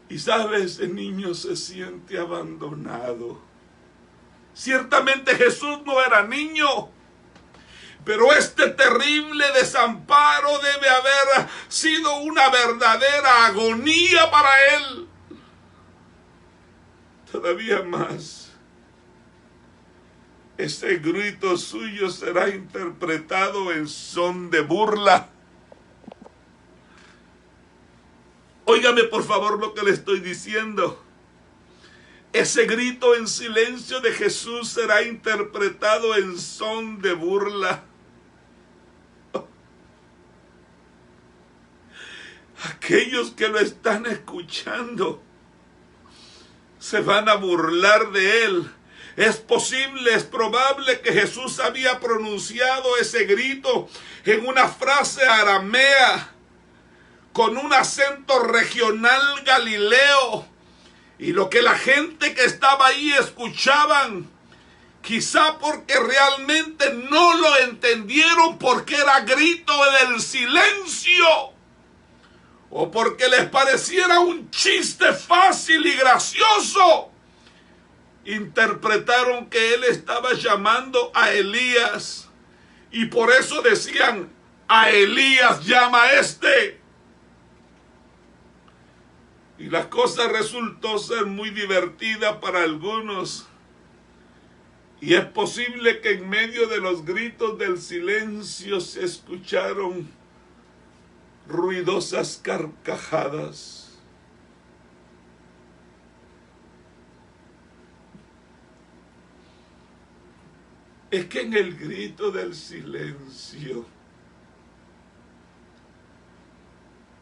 Y sabe, ese niño se siente abandonado. Ciertamente Jesús no era niño, pero este terrible desamparo debe haber sido una verdadera agonía para él. todavía más. Ese grito suyo será interpretado en son de burla. Óigame por favor lo que le estoy diciendo. Ese grito en silencio de Jesús será interpretado en son de burla. Aquellos que lo están escuchando se van a burlar de él. Es posible, es probable que Jesús había pronunciado ese grito en una frase aramea con un acento regional galileo, y lo que la gente que estaba ahí escuchaban, quizá porque realmente no lo entendieron, porque era grito del silencio, o porque les pareciera un chiste fácil y gracioso, interpretaron que él estaba llamando a Elías, y por eso decían: a Elías llama a este. Y la cosa resultó ser muy divertida para algunos. Y es posible que en medio de los gritos del silencio se escucharon ruidosas carcajadas. Es que en el grito del silencio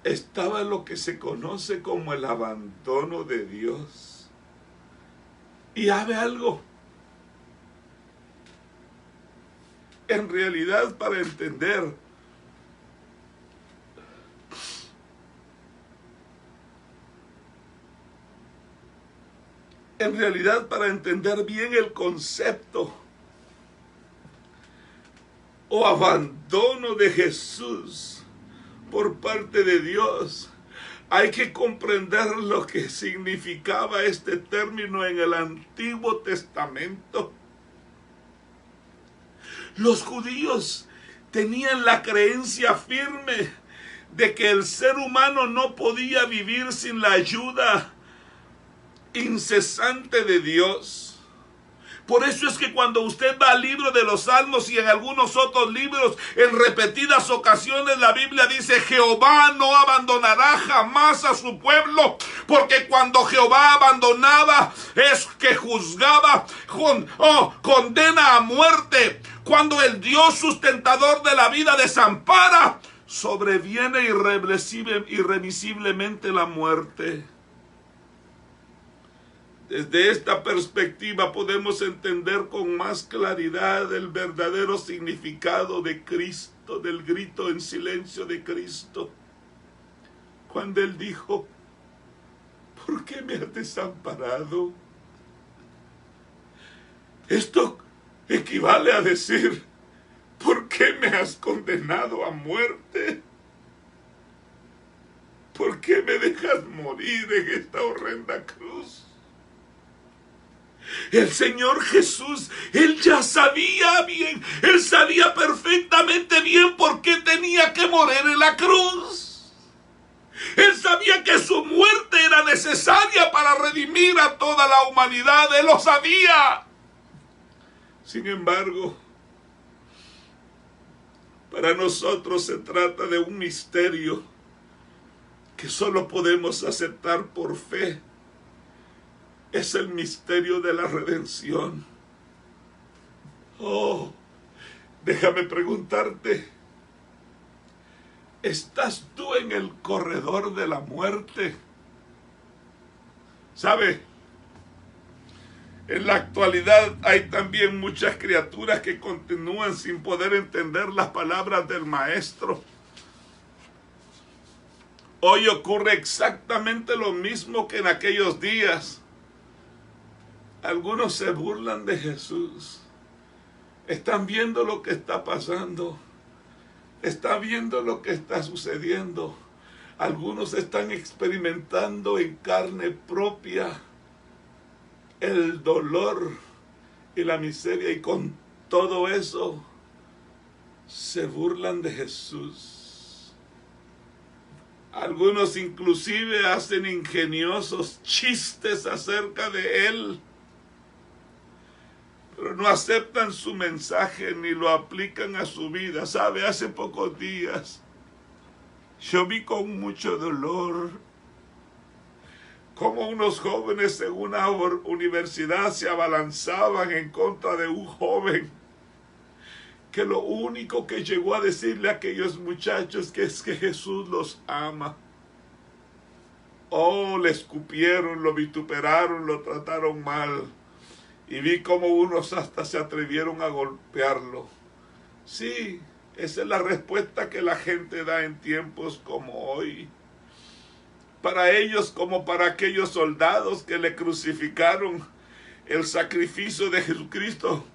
estaba lo que se conoce como el abandono de Dios. Y sabe algo, en realidad para entender bien el concepto o abandono de Jesús por parte de Dios, hay que comprender lo que significaba este término en el Antiguo Testamento. Los judíos tenían la creencia firme de que el ser humano no podía vivir sin la ayuda incesante de Dios. Por eso es que cuando usted va al libro de los Salmos y en algunos otros libros, en repetidas ocasiones la Biblia dice: Jehová no abandonará jamás a su pueblo, porque cuando Jehová abandonaba es que juzgaba, condena a muerte. Cuando el Dios sustentador de la vida desampara, sobreviene irremisiblemente la muerte. Desde esta perspectiva podemos entender con más claridad el verdadero significado de Cristo, del grito en silencio de Cristo, cuando Él dijo: ¿por qué me has desamparado? Esto equivale a decir: ¿por qué me has condenado a muerte? ¿Por qué me dejas morir en esta horrenda cruz? El Señor Jesús, Él ya sabía bien, Él sabía perfectamente bien por qué tenía que morir en la cruz. Él sabía que su muerte era necesaria para redimir a toda la humanidad, Él lo sabía. Sin embargo, para nosotros se trata de un misterio que solo podemos aceptar por fe. Es el misterio de la redención. Oh, déjame preguntarte, ¿estás tú en el corredor de la muerte? ¿Sabe? En la actualidad hay también muchas criaturas que continúan sin poder entender las palabras del Maestro. Hoy ocurre exactamente lo mismo que en aquellos días. Algunos se burlan de Jesús. Están viendo lo que está pasando. Están viendo lo que está sucediendo. Algunos están experimentando en carne propia el dolor y la miseria, y con todo eso se burlan de Jesús. Algunos inclusive hacen ingeniosos chistes acerca de él, pero no aceptan su mensaje ni lo aplican a su vida. ¿Sabe? Hace pocos días yo vi con mucho dolor cómo unos jóvenes en una universidad se abalanzaban en contra de un joven que lo único que llegó a decirle a aquellos muchachos es que Jesús los ama. Oh, le escupieron, lo vituperaron, lo trataron mal. Y vi cómo unos hasta se atrevieron a golpearlo. Sí, esa es la respuesta que la gente da en tiempos como hoy. Para ellos, como para aquellos soldados que le crucificaron, el sacrificio de Jesucristo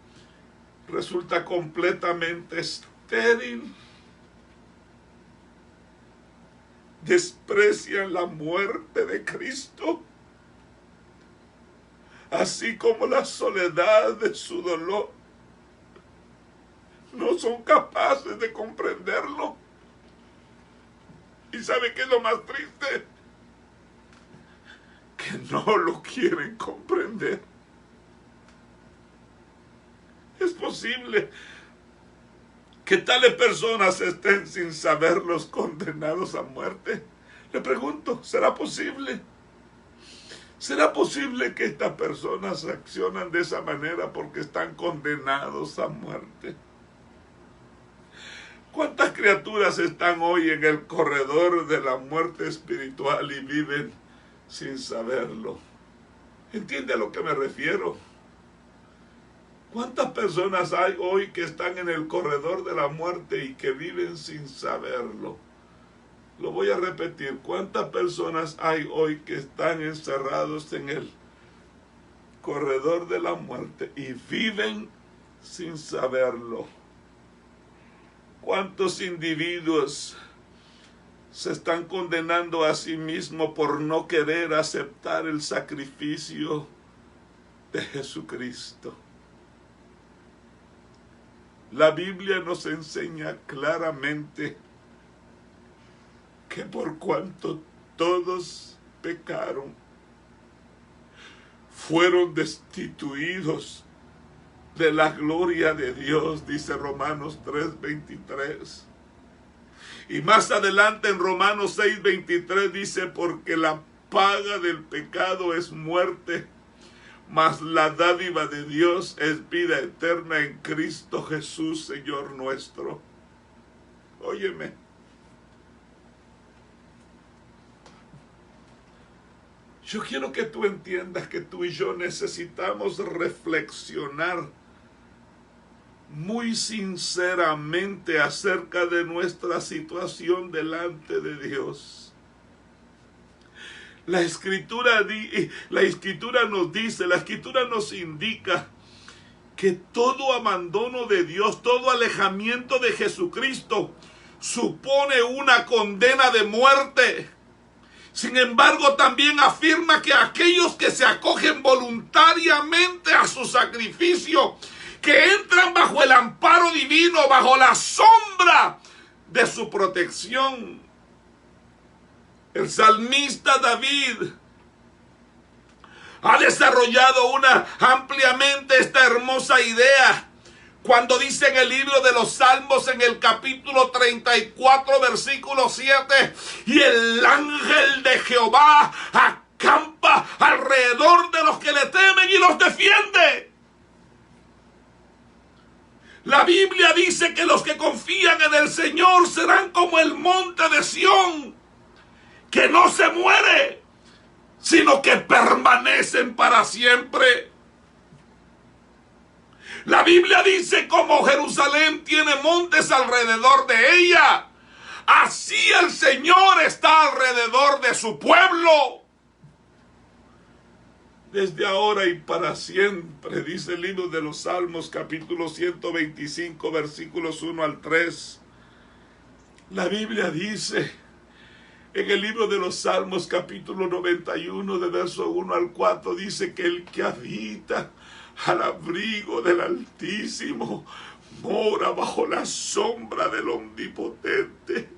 resulta completamente estéril. Desprecian la muerte de Cristo, así como la soledad de su dolor. No son capaces de comprenderlo. ¿Y sabe qué es lo más triste? Que no lo quieren comprender. Es posible que tales personas estén sin saberlos condenados a muerte. Le pregunto, ¿será posible? ¿Será posible que estas personas accionan de esa manera porque están condenados a muerte? ¿Cuántas criaturas están hoy en el corredor de la muerte espiritual y viven sin saberlo? ¿Entiende a lo que me refiero? ¿Cuántas personas hay hoy que están en el corredor de la muerte y que viven sin saberlo? Lo voy a repetir. ¿Cuántas personas hay hoy que están encerrados en el corredor de la muerte y viven sin saberlo? ¿Cuántos individuos se están condenando a sí mismos por no querer aceptar el sacrificio de Jesucristo? La Biblia nos enseña claramente que por cuanto todos pecaron, fueron destituidos de la gloria de Dios, dice Romanos 3:23. Y más adelante en Romanos 6:23 dice, porque la paga del pecado es muerte, mas la dádiva de Dios es vida eterna en Cristo Jesús, Señor nuestro. Óyeme. Yo quiero que tú entiendas que tú y yo necesitamos reflexionar muy sinceramente acerca de nuestra situación delante de Dios. La Escritura nos dice, la Escritura nos indica que todo abandono de Dios, todo alejamiento de Jesucristo supone una condena de muerte. Sin embargo, también afirma que aquellos que se acogen voluntariamente a su sacrificio, que entran bajo el amparo divino, bajo la sombra de su protección. El salmista David ha desarrollado ampliamente esta hermosa idea cuando dice en el libro de los Salmos, en el capítulo 34, versículo 7, y el ángel de Jehová acampa alrededor de los que le temen y los defiende. La Biblia dice que los que confían en el Señor serán como el monte de Sión, que no se muere, sino que permanecen para siempre. La Biblia dice como Jerusalén tiene montes alrededor de ella, así el Señor está alrededor de su pueblo. Desde ahora y para siempre, dice el libro de los Salmos, capítulo 125, versículos 1 al 3. La Biblia dice en el libro de los Salmos, capítulo 91, de verso 1 al 4, dice que el que habita al abrigo del Altísimo mora bajo la sombra del Omnipotente.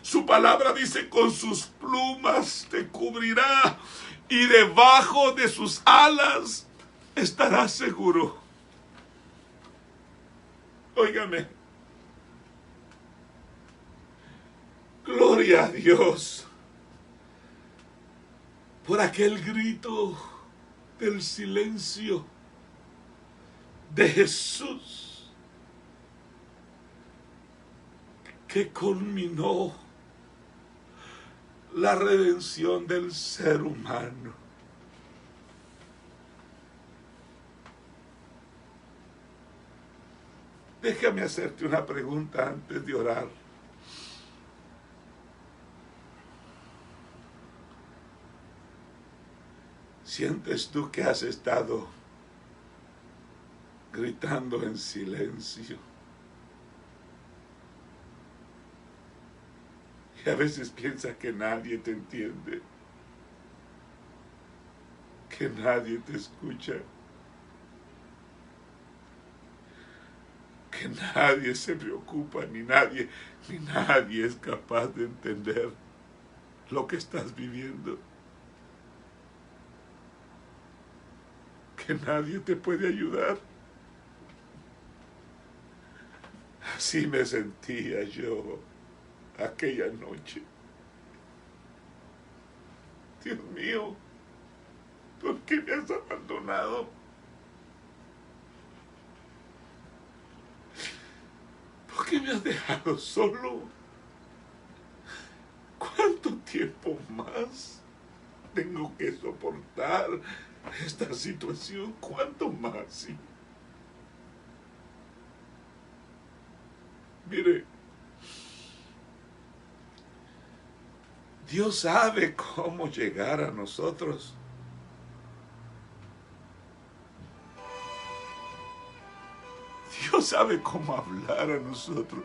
Su palabra dice, con sus plumas te cubrirá y debajo de sus alas estarás seguro. Óigame. Gloria a Dios por aquel grito del silencio de Jesús que culminó la redención del ser humano. Déjame hacerte una pregunta antes de orar. ¿Sientes tú que has estado gritando en silencio? Y a veces piensas que nadie te entiende, que nadie te escucha, que nadie se preocupa, ni nadie es capaz de entender lo que estás viviendo. Que nadie te puede ayudar. Así me sentía yo aquella noche. Dios mío, ¿por qué me has abandonado? ¿Por qué me has dejado solo? ¿Cuánto tiempo más tengo que soportar esta situación? ¿Cuánto más? Sí. Mire, Dios sabe cómo llegar a nosotros. Dios sabe cómo hablar a nosotros.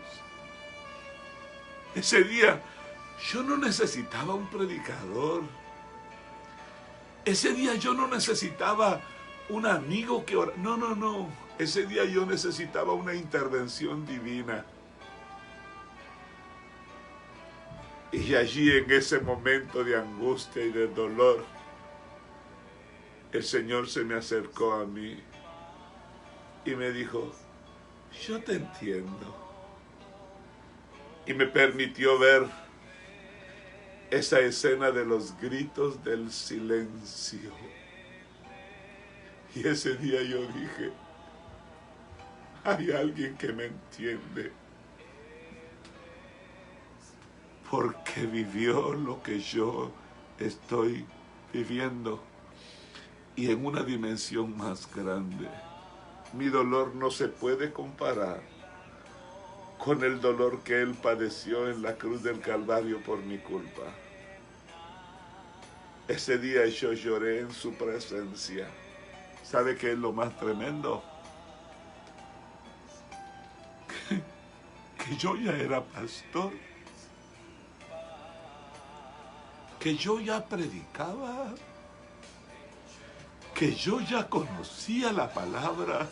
Ese día yo no necesitaba un predicador. Ese día yo no necesitaba un amigo que orara. No. Ese día yo necesitaba una intervención divina. Y allí en ese momento de angustia y de dolor, el Señor se me acercó a mí y me dijo, yo te entiendo. Y me permitió ver esa escena de los gritos del silencio. Y ese día yo dije, hay alguien que me entiende. Porque vivió lo que yo estoy viviendo. Y en una dimensión más grande. Mi dolor no se puede comparar con el dolor que Él padeció en la cruz del Calvario por mi culpa. Ese día yo lloré en su presencia. ¿Sabe qué es lo más tremendo? Que yo ya era pastor. Que yo ya predicaba. Que yo ya conocía la palabra.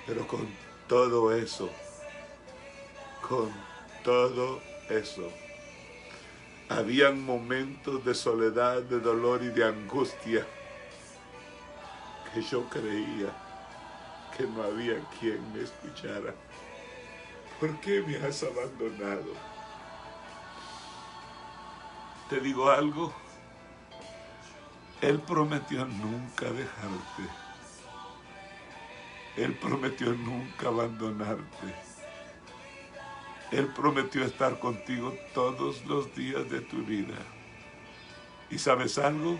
Pero con todo eso, habían momentos de soledad, de dolor y de angustia que yo creía que no había quien me escuchara. ¿Por qué me has abandonado? Te digo algo, Él prometió nunca dejarte. Él prometió nunca abandonarte. Él prometió estar contigo todos los días de tu vida. ¿Y sabes algo?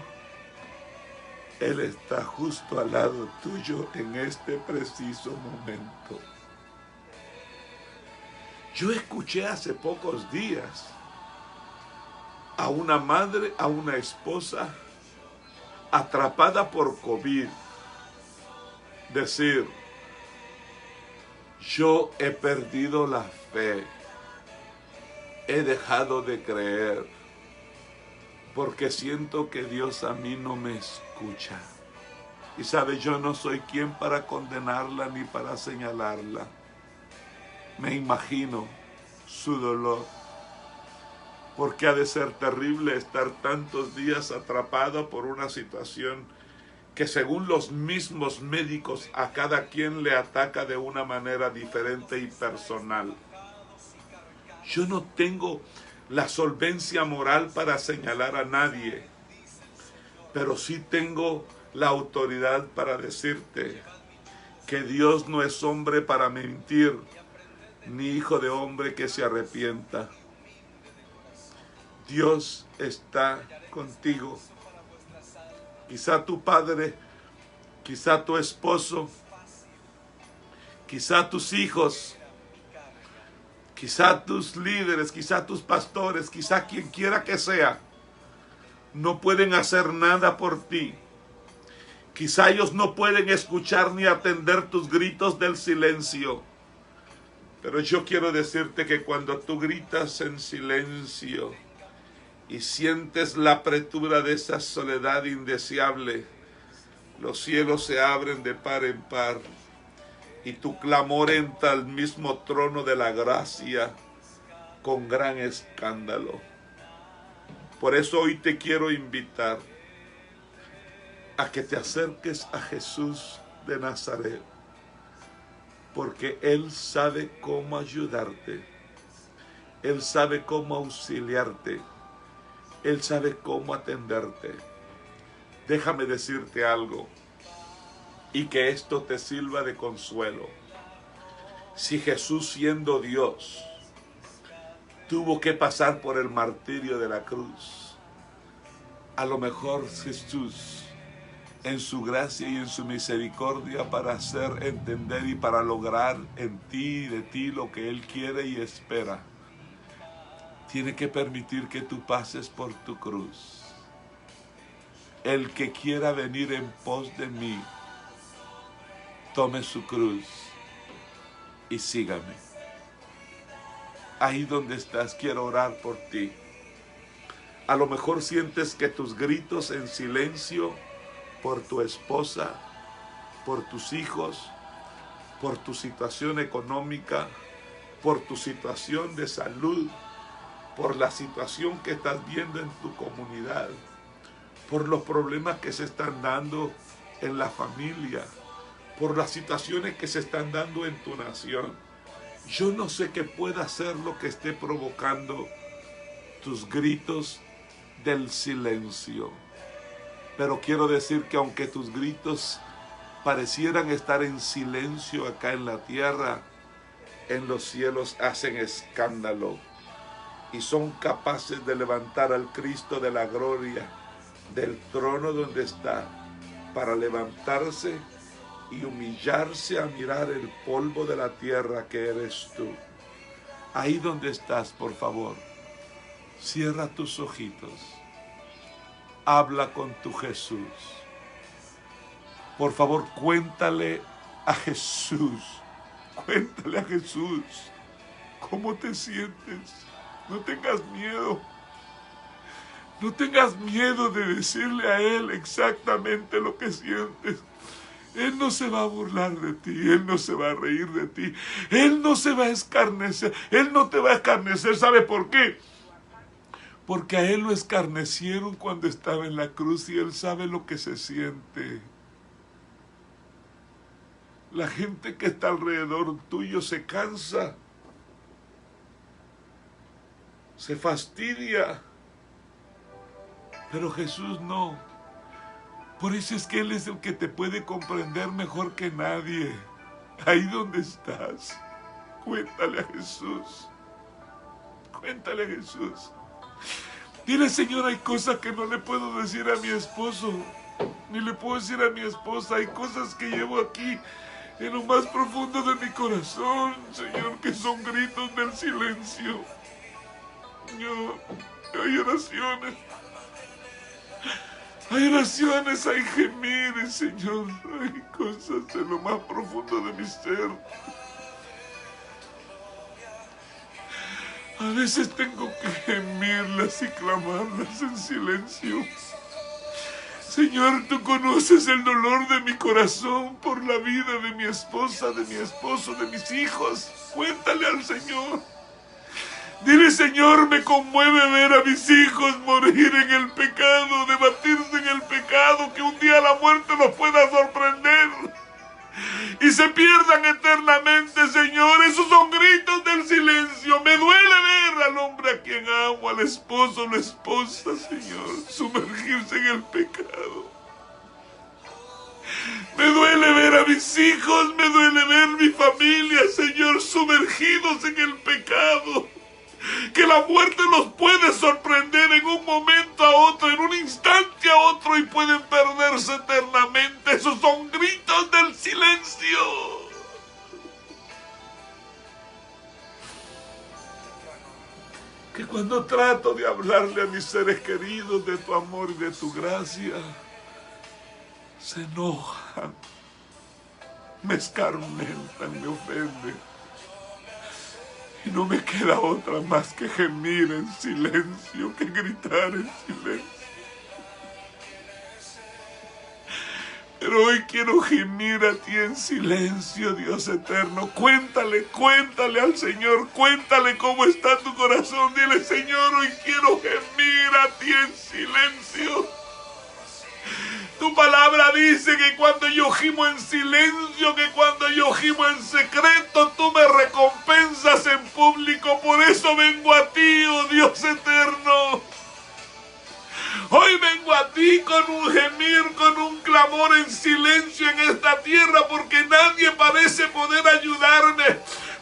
Él está justo al lado tuyo en este preciso momento. Yo escuché hace pocos días a una madre, a una esposa atrapada por COVID decir, yo he perdido la fe, he dejado de creer, porque siento que Dios a mí no me escucha. Y sabe, yo no soy quien para condenarla ni para señalarla. Me imagino su dolor. Porque ha de ser terrible estar tantos días atrapado por una situación que según los mismos médicos a cada quien le ataca de una manera diferente y personal. Yo no tengo la solvencia moral para señalar a nadie, pero sí tengo la autoridad para decirte que Dios no es hombre para mentir, ni hijo de hombre que se arrepienta. Dios está contigo. Quizá tu padre, quizá tu esposo, quizá tus hijos, quizá tus líderes, quizá tus pastores, quizá quien quiera que sea, no pueden hacer nada por ti. Quizá ellos no pueden escuchar ni atender tus gritos del silencio. Pero yo quiero decirte que cuando tú gritas en silencio y sientes la apretura de esa soledad indeseable, los cielos se abren de par en par y tu clamor entra al mismo trono de la gracia con gran escándalo. Por eso hoy te quiero invitar a que te acerques a Jesús de Nazaret, porque Él sabe cómo ayudarte, Él sabe cómo auxiliarte, Él sabe cómo atenderte. Déjame decirte algo y que esto te sirva de consuelo. Si Jesús, siendo Dios, tuvo que pasar por el martirio de la cruz, a lo mejor Jesús, en su gracia y en su misericordia, para hacer entender y para lograr en ti y de ti lo que Él quiere y espera, tiene que permitir que tú pases por tu cruz. El que quiera venir en pos de mí, tome su cruz y sígame. Ahí donde estás, quiero orar por ti. A lo mejor sientes que tus gritos en silencio por tu esposa, por tus hijos, por tu situación económica, por tu situación de salud, por la situación que estás viendo en tu comunidad, por los problemas que se están dando en la familia, por las situaciones que se están dando en tu nación. Yo no sé qué pueda ser lo que esté provocando tus gritos del silencio. Pero quiero decir que aunque tus gritos parecieran estar en silencio acá en la tierra, en los cielos hacen escándalo y son capaces de levantar al Cristo de la gloria del trono donde está, para levantarse y humillarse a mirar el polvo de la tierra que eres tú. Ahí donde estás, por favor, cierra tus ojitos. Habla con tu Jesús. Por favor, cuéntale a Jesús. Cuéntale a Jesús cómo te sientes. No tengas miedo. No tengas miedo de decirle a Él exactamente lo que sientes. Él no se va a burlar de ti, Él no se va a reír de ti, Él no se va a escarnecer, Él no te va a escarnecer. ¿Sabe por qué? Porque a Él lo escarnecieron cuando estaba en la cruz y Él sabe lo que se siente. La gente que está alrededor tuyo se cansa, se fastidia, pero Jesús no. Por eso es que Él es el que te puede comprender mejor que nadie. Ahí donde estás, cuéntale a Jesús. Cuéntale a Jesús. Dile: Señor, hay cosas que no le puedo decir a mi esposo, ni le puedo decir a mi esposa. Hay cosas que llevo aquí en lo más profundo de mi corazón, Señor, que son gritos del silencio. Señor, hay oraciones. Hay oraciones, hay gemires, Señor. Hay cosas de lo más profundo de mi ser. A veces tengo que gemirlas y clamarlas en silencio. Señor, tú conoces el dolor de mi corazón por la vida de mi esposa, de mi esposo, de mis hijos. Cuéntale al Señor. Dile, Señor, me conmueve ver a mis hijos morir en el pecado, debatirse en el pecado, que un día la muerte los pueda sorprender y se pierdan eternamente, Señor. Esos son gritos del silencio. Me duele ver al hombre a quien amo, al esposo o la esposa, Señor, sumergirse en el pecado. Me duele ver a mis hijos, me duele ver mi familia, Señor, sumergidos en el pecado. Que la muerte los puede sorprender en un momento a otro, en un instante a otro, y pueden perderse eternamente. Esos son gritos del silencio. Que cuando trato de hablarle a mis seres queridos de tu amor y de tu gracia, se enojan, me escarmentan, me ofenden. Y no me queda otra más que gemir en silencio, que gritar en silencio. Pero hoy quiero gemir a ti en silencio, Dios eterno. Cuéntale al Señor, cuéntale cómo está tu corazón. Dile, Señor, hoy quiero gemir a ti en silencio. Tu palabra dice que cuando yo gimo en silencio, que cuando yo gimo en secreto, tú me recompensas en público. Por eso vengo a ti, oh Dios eterno. Hoy vengo a ti con un gemir, con un clamor en silencio en esta tierra, porque nadie parece poder ayudarme.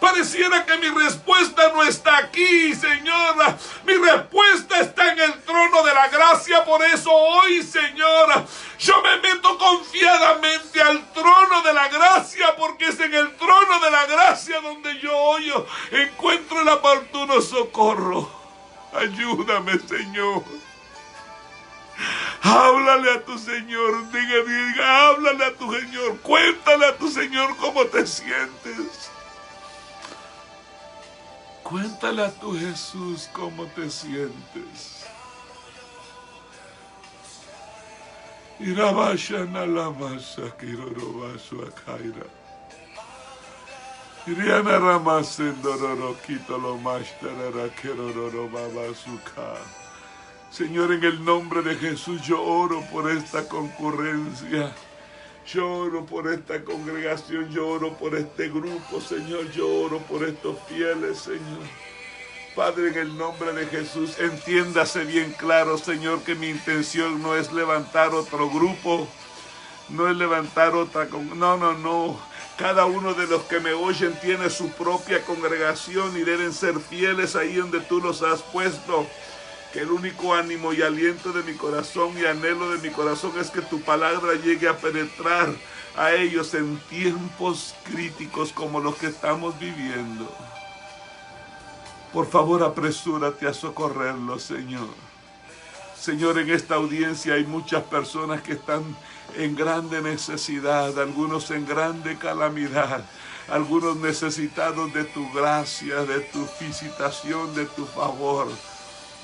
Pareciera que mi respuesta no está aquí, Señora. Mi respuesta está en el trono de la gracia. Por eso hoy, Señora, yo me meto confiadamente al trono de la gracia, porque es en el trono de la gracia donde yo hoy encuentro el oportuno socorro. Ayúdame, Señor. Háblale a tu Señor, diga, háblale a tu Señor, cuéntale a tu Señor cómo te sientes. Cuéntale a tu Jesús cómo te sientes. Irabashana la masa kirorobasu akaira. Iriana ramasendororo kitolo mashtarara kirororo babasuka. Señor, en el nombre de Jesús yo oro por esta concurrencia, yo oro por esta congregación, yo oro por este grupo, Señor, yo oro por estos fieles, Señor. Padre, en el nombre de Jesús, entiéndase bien claro, Señor, que mi intención no es levantar otro grupo, no es levantar otra... No. Cada uno de los que me oyen tiene su propia congregación y deben ser fieles ahí donde tú los has puesto. Que el único ánimo y aliento de mi corazón y anhelo de mi corazón es que tu palabra llegue a penetrar a ellos en tiempos críticos como los que estamos viviendo. Por favor, apresúrate a socorrerlos, Señor. Señor, en esta audiencia hay muchas personas que están en grande necesidad, algunos en grande calamidad, algunos necesitados de tu gracia, de tu visitación, de tu favor,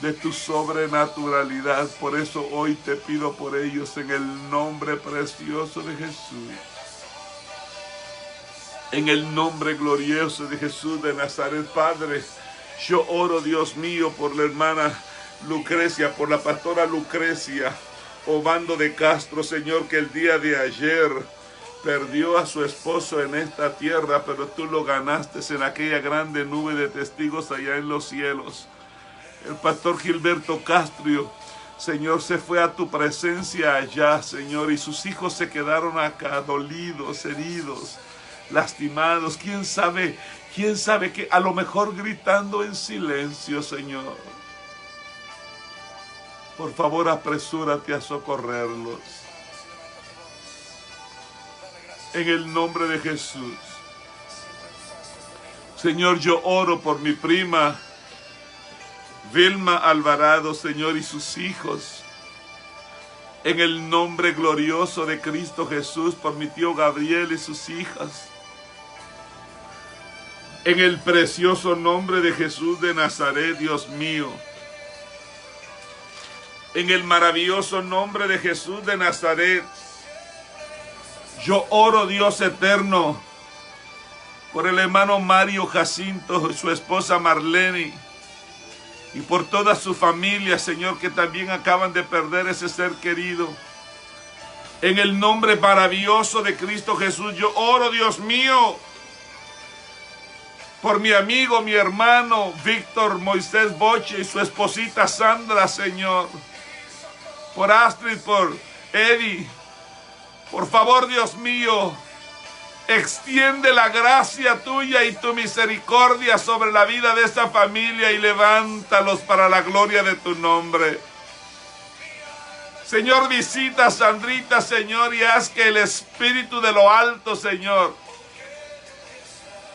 de tu sobrenaturalidad. Por eso hoy te pido por ellos en el nombre precioso de Jesús. En el nombre glorioso de Jesús de Nazaret, Padre, yo oro, Dios mío, por la hermana Lucrecia, por la pastora Lucrecia Obando de Castro, Señor, que el día de ayer perdió a su esposo en esta tierra, pero tú lo ganaste en aquella grande nube de testigos allá en los cielos. El pastor Gilberto Castro, Señor, se fue a tu presencia allá, Señor, y sus hijos se quedaron acá, dolidos, heridos, lastimados. ¿Quién sabe que a lo mejor gritando en silencio, Señor? Por favor, apresúrate a socorrerlos. En el nombre de Jesús. Señor, yo oro por mi prima Vilma Alvarado, Señor, y sus hijos. En el nombre glorioso de Cristo Jesús, por mi tío Gabriel y sus hijas. En el precioso nombre de Jesús de Nazaret, Dios mío. En el maravilloso nombre de Jesús de Nazaret, yo oro, Dios eterno, por el hermano Mario Jacinto y su esposa Marlene. y por toda su familia, Señor, que también acaban de perder ese ser querido. En el nombre maravilloso de Cristo Jesús, yo oro, Dios mío, por mi amigo, mi hermano Víctor Moisés Boche y su esposita Sandra, Señor. Por Astrid, por Eddie. Por favor, Dios mío, extiende la gracia tuya y tu misericordia sobre la vida de esta familia y levántalos para la gloria de tu nombre. Señor, visita a Sandrita, Señor, y haz que el Espíritu de lo alto, Señor,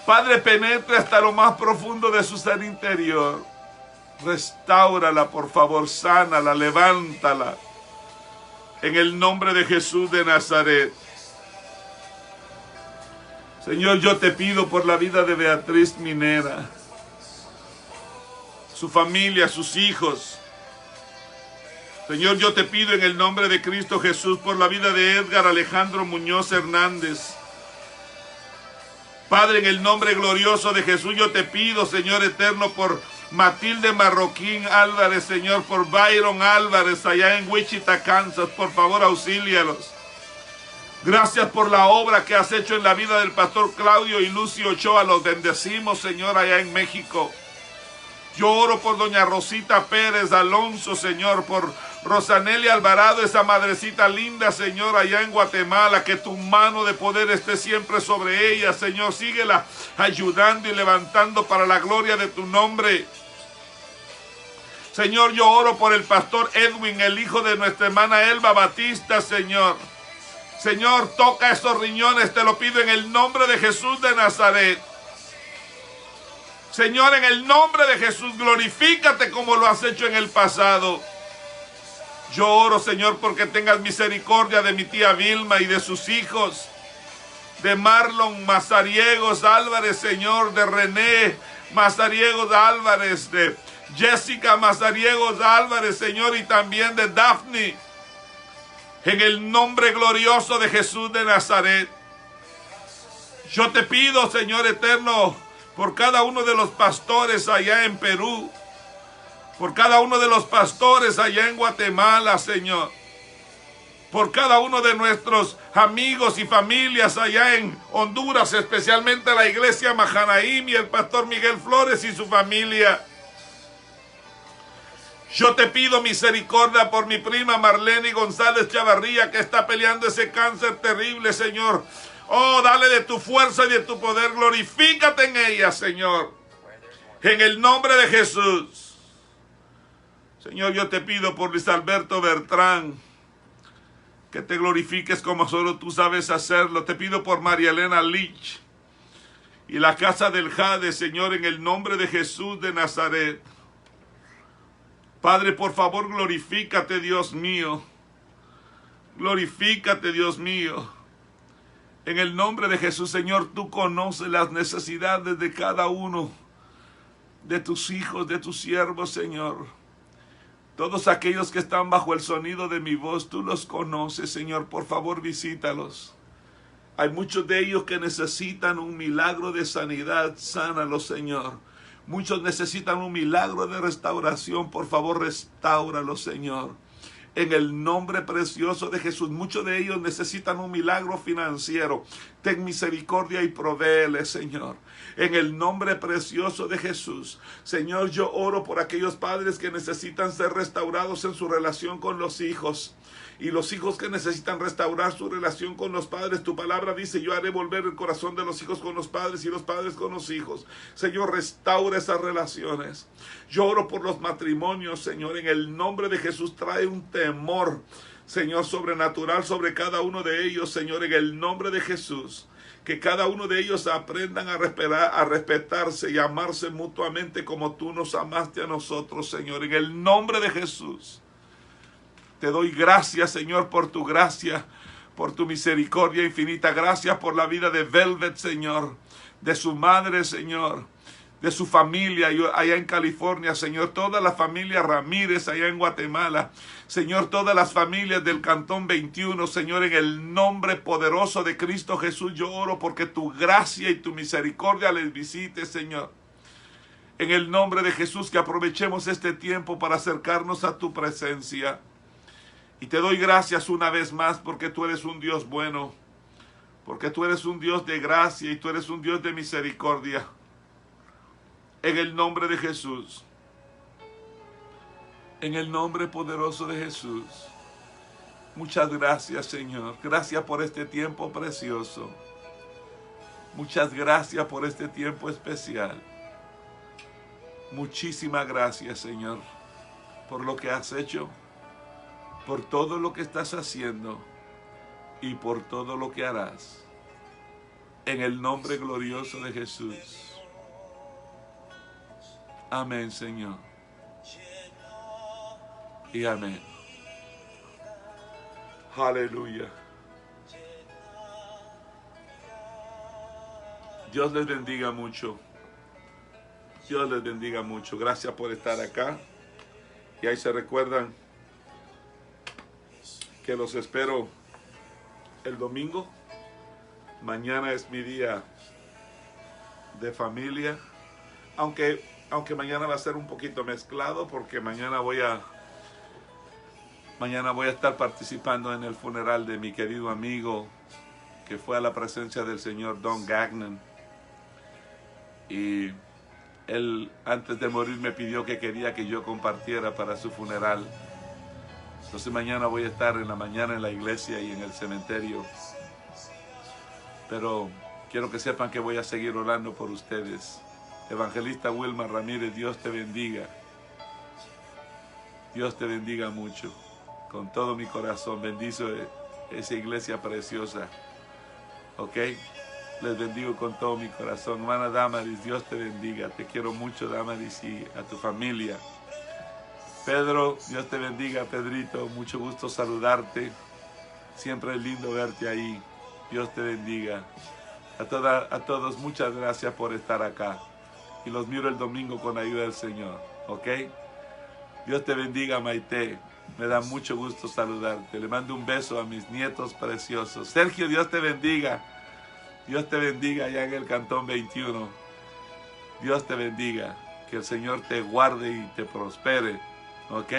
Padre, penetre hasta lo más profundo de su ser interior. Restáurala, por favor, sánala, levántala. En el nombre de Jesús de Nazaret. Señor, yo te pido por la vida de Beatriz Minera, su familia, sus hijos. Señor, yo te pido en el nombre de Cristo Jesús por la vida de Edgar Alejandro Muñoz Hernández. Padre, en el nombre glorioso de Jesús, yo te pido, Señor eterno, por Matilde Marroquín Álvarez, Señor, por Byron Álvarez, allá en Wichita, Kansas. Por favor, auxílialos. Gracias por la obra que has hecho en la vida del pastor Claudio y Lucio Ochoa. Los bendecimos, Señor, allá en México. Yo oro por doña Rosita Pérez Alonso, Señor, por Rosanelli Alvarado, esa madrecita linda, Señor, allá en Guatemala. Que tu mano de poder esté siempre sobre ella, Señor. Síguela ayudando y levantando para la gloria de tu nombre. Señor, yo oro por el pastor Edwin, el hijo de nuestra hermana Elba Batista, Señor. Señor, toca esos riñones, te lo pido en el nombre de Jesús de Nazaret. Señor, en el nombre de Jesús, glorifícate como lo has hecho en el pasado. Yo oro, Señor, porque tengas misericordia de mi tía Vilma y de sus hijos, de Marlon Mazariegos Álvarez, Señor, de René Mazariegos Álvarez, de Jessica Mazariegos Álvarez, Señor, y también de Daphne. En el nombre glorioso de Jesús de Nazaret, yo te pido, Señor eterno, por cada uno de los pastores allá en Perú, por cada uno de los pastores allá en Guatemala, Señor, por cada uno de nuestros amigos y familias allá en Honduras, especialmente la iglesia Mahanaim y el pastor Miguel Flores y su familia. Yo te pido misericordia por mi prima Marlene González Chavarría, que está peleando ese cáncer terrible, Señor. Oh, dale de tu fuerza y de tu poder. Glorifícate en ella, Señor. En el nombre de Jesús. Señor, yo te pido por Luis Alberto Bertrán, que te glorifiques como solo tú sabes hacerlo. Te pido por María Elena Lich y la casa del Jade, Señor, en el nombre de Jesús de Nazaret. Padre, por favor, glorifícate, Dios mío. Glorifícate, Dios mío. En el nombre de Jesús, Señor, tú conoces las necesidades de cada uno de tus hijos, de tus siervos, Señor. Todos aquellos que están bajo el sonido de mi voz, tú los conoces, Señor. Por favor, visítalos. Hay muchos de ellos que necesitan un milagro de sanidad. Sánalos, Señor. Muchos necesitan un milagro de restauración. Por favor, restáuralos, Señor. En el nombre precioso de Jesús. Muchos de ellos necesitan un milagro financiero. Ten misericordia y provéele, Señor. En el nombre precioso de Jesús. Señor, yo oro por aquellos padres que necesitan ser restaurados en su relación con los hijos. Y los hijos que necesitan restaurar su relación con los padres. Tu palabra dice, yo haré volver el corazón de los hijos con los padres y los padres con los hijos. Señor, restaura esas relaciones. Yo oro por los matrimonios, Señor. En el nombre de Jesús, trae un temor, Señor, sobrenatural sobre cada uno de ellos, Señor. En el nombre de Jesús. Que cada uno de ellos aprendan a respetarse y amarse mutuamente como tú nos amaste a nosotros, Señor. En el nombre de Jesús. Te doy gracias, Señor, por tu gracia, por tu misericordia infinita. Gracias por la vida de Velvet, Señor, de su madre, Señor, de su familia allá en California, Señor. Toda la familia Ramírez allá en Guatemala. Señor, todas las familias del Cantón 21, Señor, en el nombre poderoso de Cristo Jesús, yo oro porque tu gracia y tu misericordia les visite, Señor. En el nombre de Jesús, que aprovechemos este tiempo para acercarnos a tu presencia. Y te doy gracias una vez más porque tú eres un Dios bueno, porque tú eres un Dios de gracia y tú eres un Dios de misericordia. En el nombre de Jesús, en el nombre poderoso de Jesús, muchas gracias, Señor. Gracias por este tiempo precioso. Muchas gracias por este tiempo especial. Muchísimas gracias, Señor, por lo que has hecho, por todo lo que estás haciendo y por todo lo que harás. En el nombre glorioso de Jesús. Amén, Señor. Y amén. Aleluya. Dios les bendiga mucho. Dios les bendiga mucho. Gracias por estar acá. Y ahí se recuerdan que los espero el domingo. Mañana es mi día de familia. Aunque mañana va a ser un poquito mezclado porque mañana voy a estar participando en el funeral de mi querido amigo que fue a la presencia del Señor, Don Gagnon. Y él antes de morir me pidió que quería que yo compartiera para su funeral. Entonces mañana voy a estar en la mañana en la iglesia y en el cementerio. Pero quiero que sepan que voy a seguir orando por ustedes. Evangelista Wilma Ramírez, Dios te bendiga. Dios te bendiga mucho. Con todo mi corazón bendizo esa iglesia preciosa. ¿Ok? Les bendigo con todo mi corazón. Hermana Damaris, Dios te bendiga. Te quiero mucho, Damaris, y a tu familia. Pedro, Dios te bendiga, Pedrito. Mucho gusto saludarte. Siempre es lindo verte ahí. Dios te bendiga. A todos, muchas gracias por estar acá. Y los miro el domingo con la ayuda del Señor. ¿Ok? Dios te bendiga, Maite. Me da mucho gusto saludarte. Le mando un beso a mis nietos preciosos. Sergio, Dios te bendiga. Dios te bendiga allá en el Cantón 21. Dios te bendiga. Que el Señor te guarde y te prospere. ¿Ok?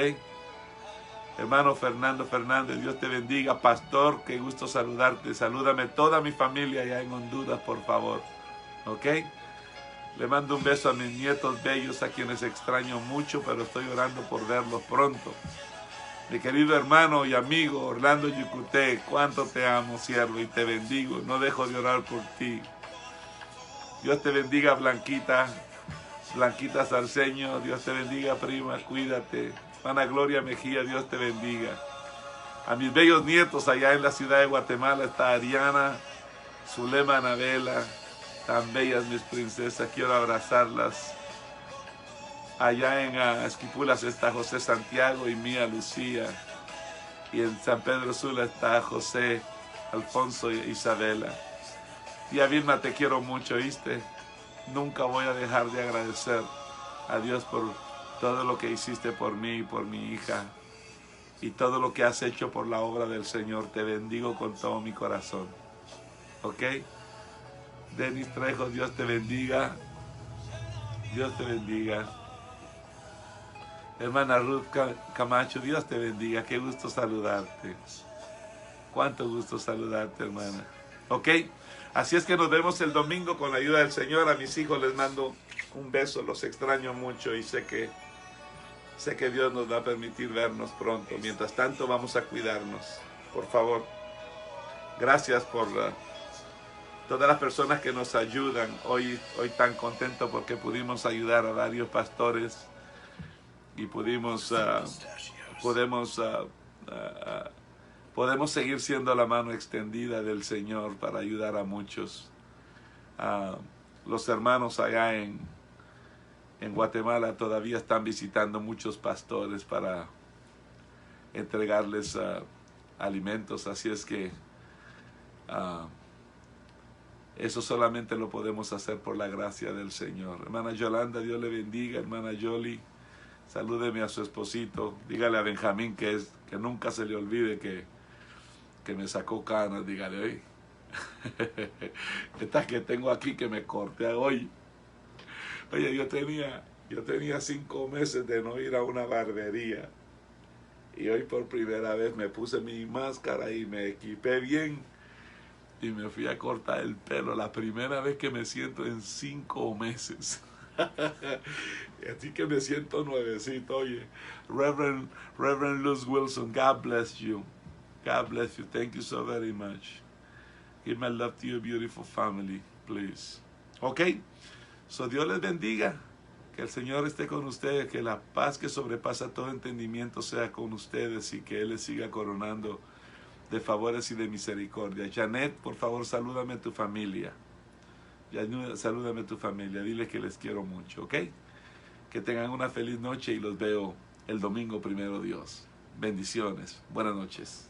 Hermano Fernando Fernández, Dios te bendiga. Pastor, qué gusto saludarte. Salúdame toda mi familia allá en Honduras, por favor. ¿Ok? Le mando un beso a mis nietos bellos, a quienes extraño mucho, pero estoy orando por verlos pronto. Mi querido hermano y amigo Orlando Yucuté, cuánto te amo, siervo, y te bendigo. No dejo de orar por ti. Dios te bendiga, Blanquita. Blanquita Salceño, Dios te bendiga, prima, cuídate. Ana Gloria Mejía, Dios te bendiga. A mis bellos nietos allá en la ciudad de Guatemala está Ariana, Zulema, Anabela, tan bellas mis princesas, quiero abrazarlas. Allá en Esquipulas está José Santiago y Mía Lucía. Y en San Pedro Sula está José, Alfonso y Isabela. Y a Vilma, te quiero mucho, ¿viste? Nunca voy a dejar de agradecer a Dios por todo lo que hiciste por mí y por mi hija. Y todo lo que has hecho por la obra del Señor. Te bendigo con todo mi corazón. ¿Ok? Denis Trejo, Dios te bendiga. Dios te bendiga. Hermana Ruth Camacho, Dios te bendiga. Qué gusto saludarte. Cuánto gusto saludarte, hermana. ¿Ok? Así es que nos vemos el domingo con la ayuda del Señor. A mis hijos les mando un beso. Los extraño mucho y sé que Dios nos va a permitir vernos pronto. Mientras tanto, vamos a cuidarnos. Por favor. Gracias por todas las personas que nos ayudan. Hoy tan contento porque pudimos ayudar a varios pastores. Y podemos seguir siendo la mano extendida del Señor para ayudar a muchos. Los hermanos allá en Guatemala todavía están visitando muchos pastores para entregarles alimentos. Así es que eso solamente lo podemos hacer por la gracia del Señor. Hermana Yolanda, Dios le bendiga. Hermana Yoli, salúdeme a su esposito. Dígale a Benjamín que nunca se le olvide que me sacó canas. Dígale, hoy. Esta que tengo aquí que me corté hoy. Oye, yo tenía Yo tenía 5 meses de no ir a una barbería. Y hoy por primera vez me puse mi máscara y me equipé bien. Y me fui a cortar el pelo. La primera vez que me siento en 5 meses. Así que me siento nuevecito. Oye, Reverend Luz Wilson, God bless you. God bless you. Thank you so very much. Give my love to your beautiful family, please. Ok. So Dios les bendiga. Que el Señor esté con ustedes, que la paz que sobrepasa todo entendimiento sea con ustedes y que Él les siga coronando de favores y de misericordia. Janet, por favor, salúdame a tu familia. Salúdame a tu familia, dile que les quiero mucho, ¿ok? Que tengan una feliz noche y los veo el domingo, primero Dios. Bendiciones, buenas noches.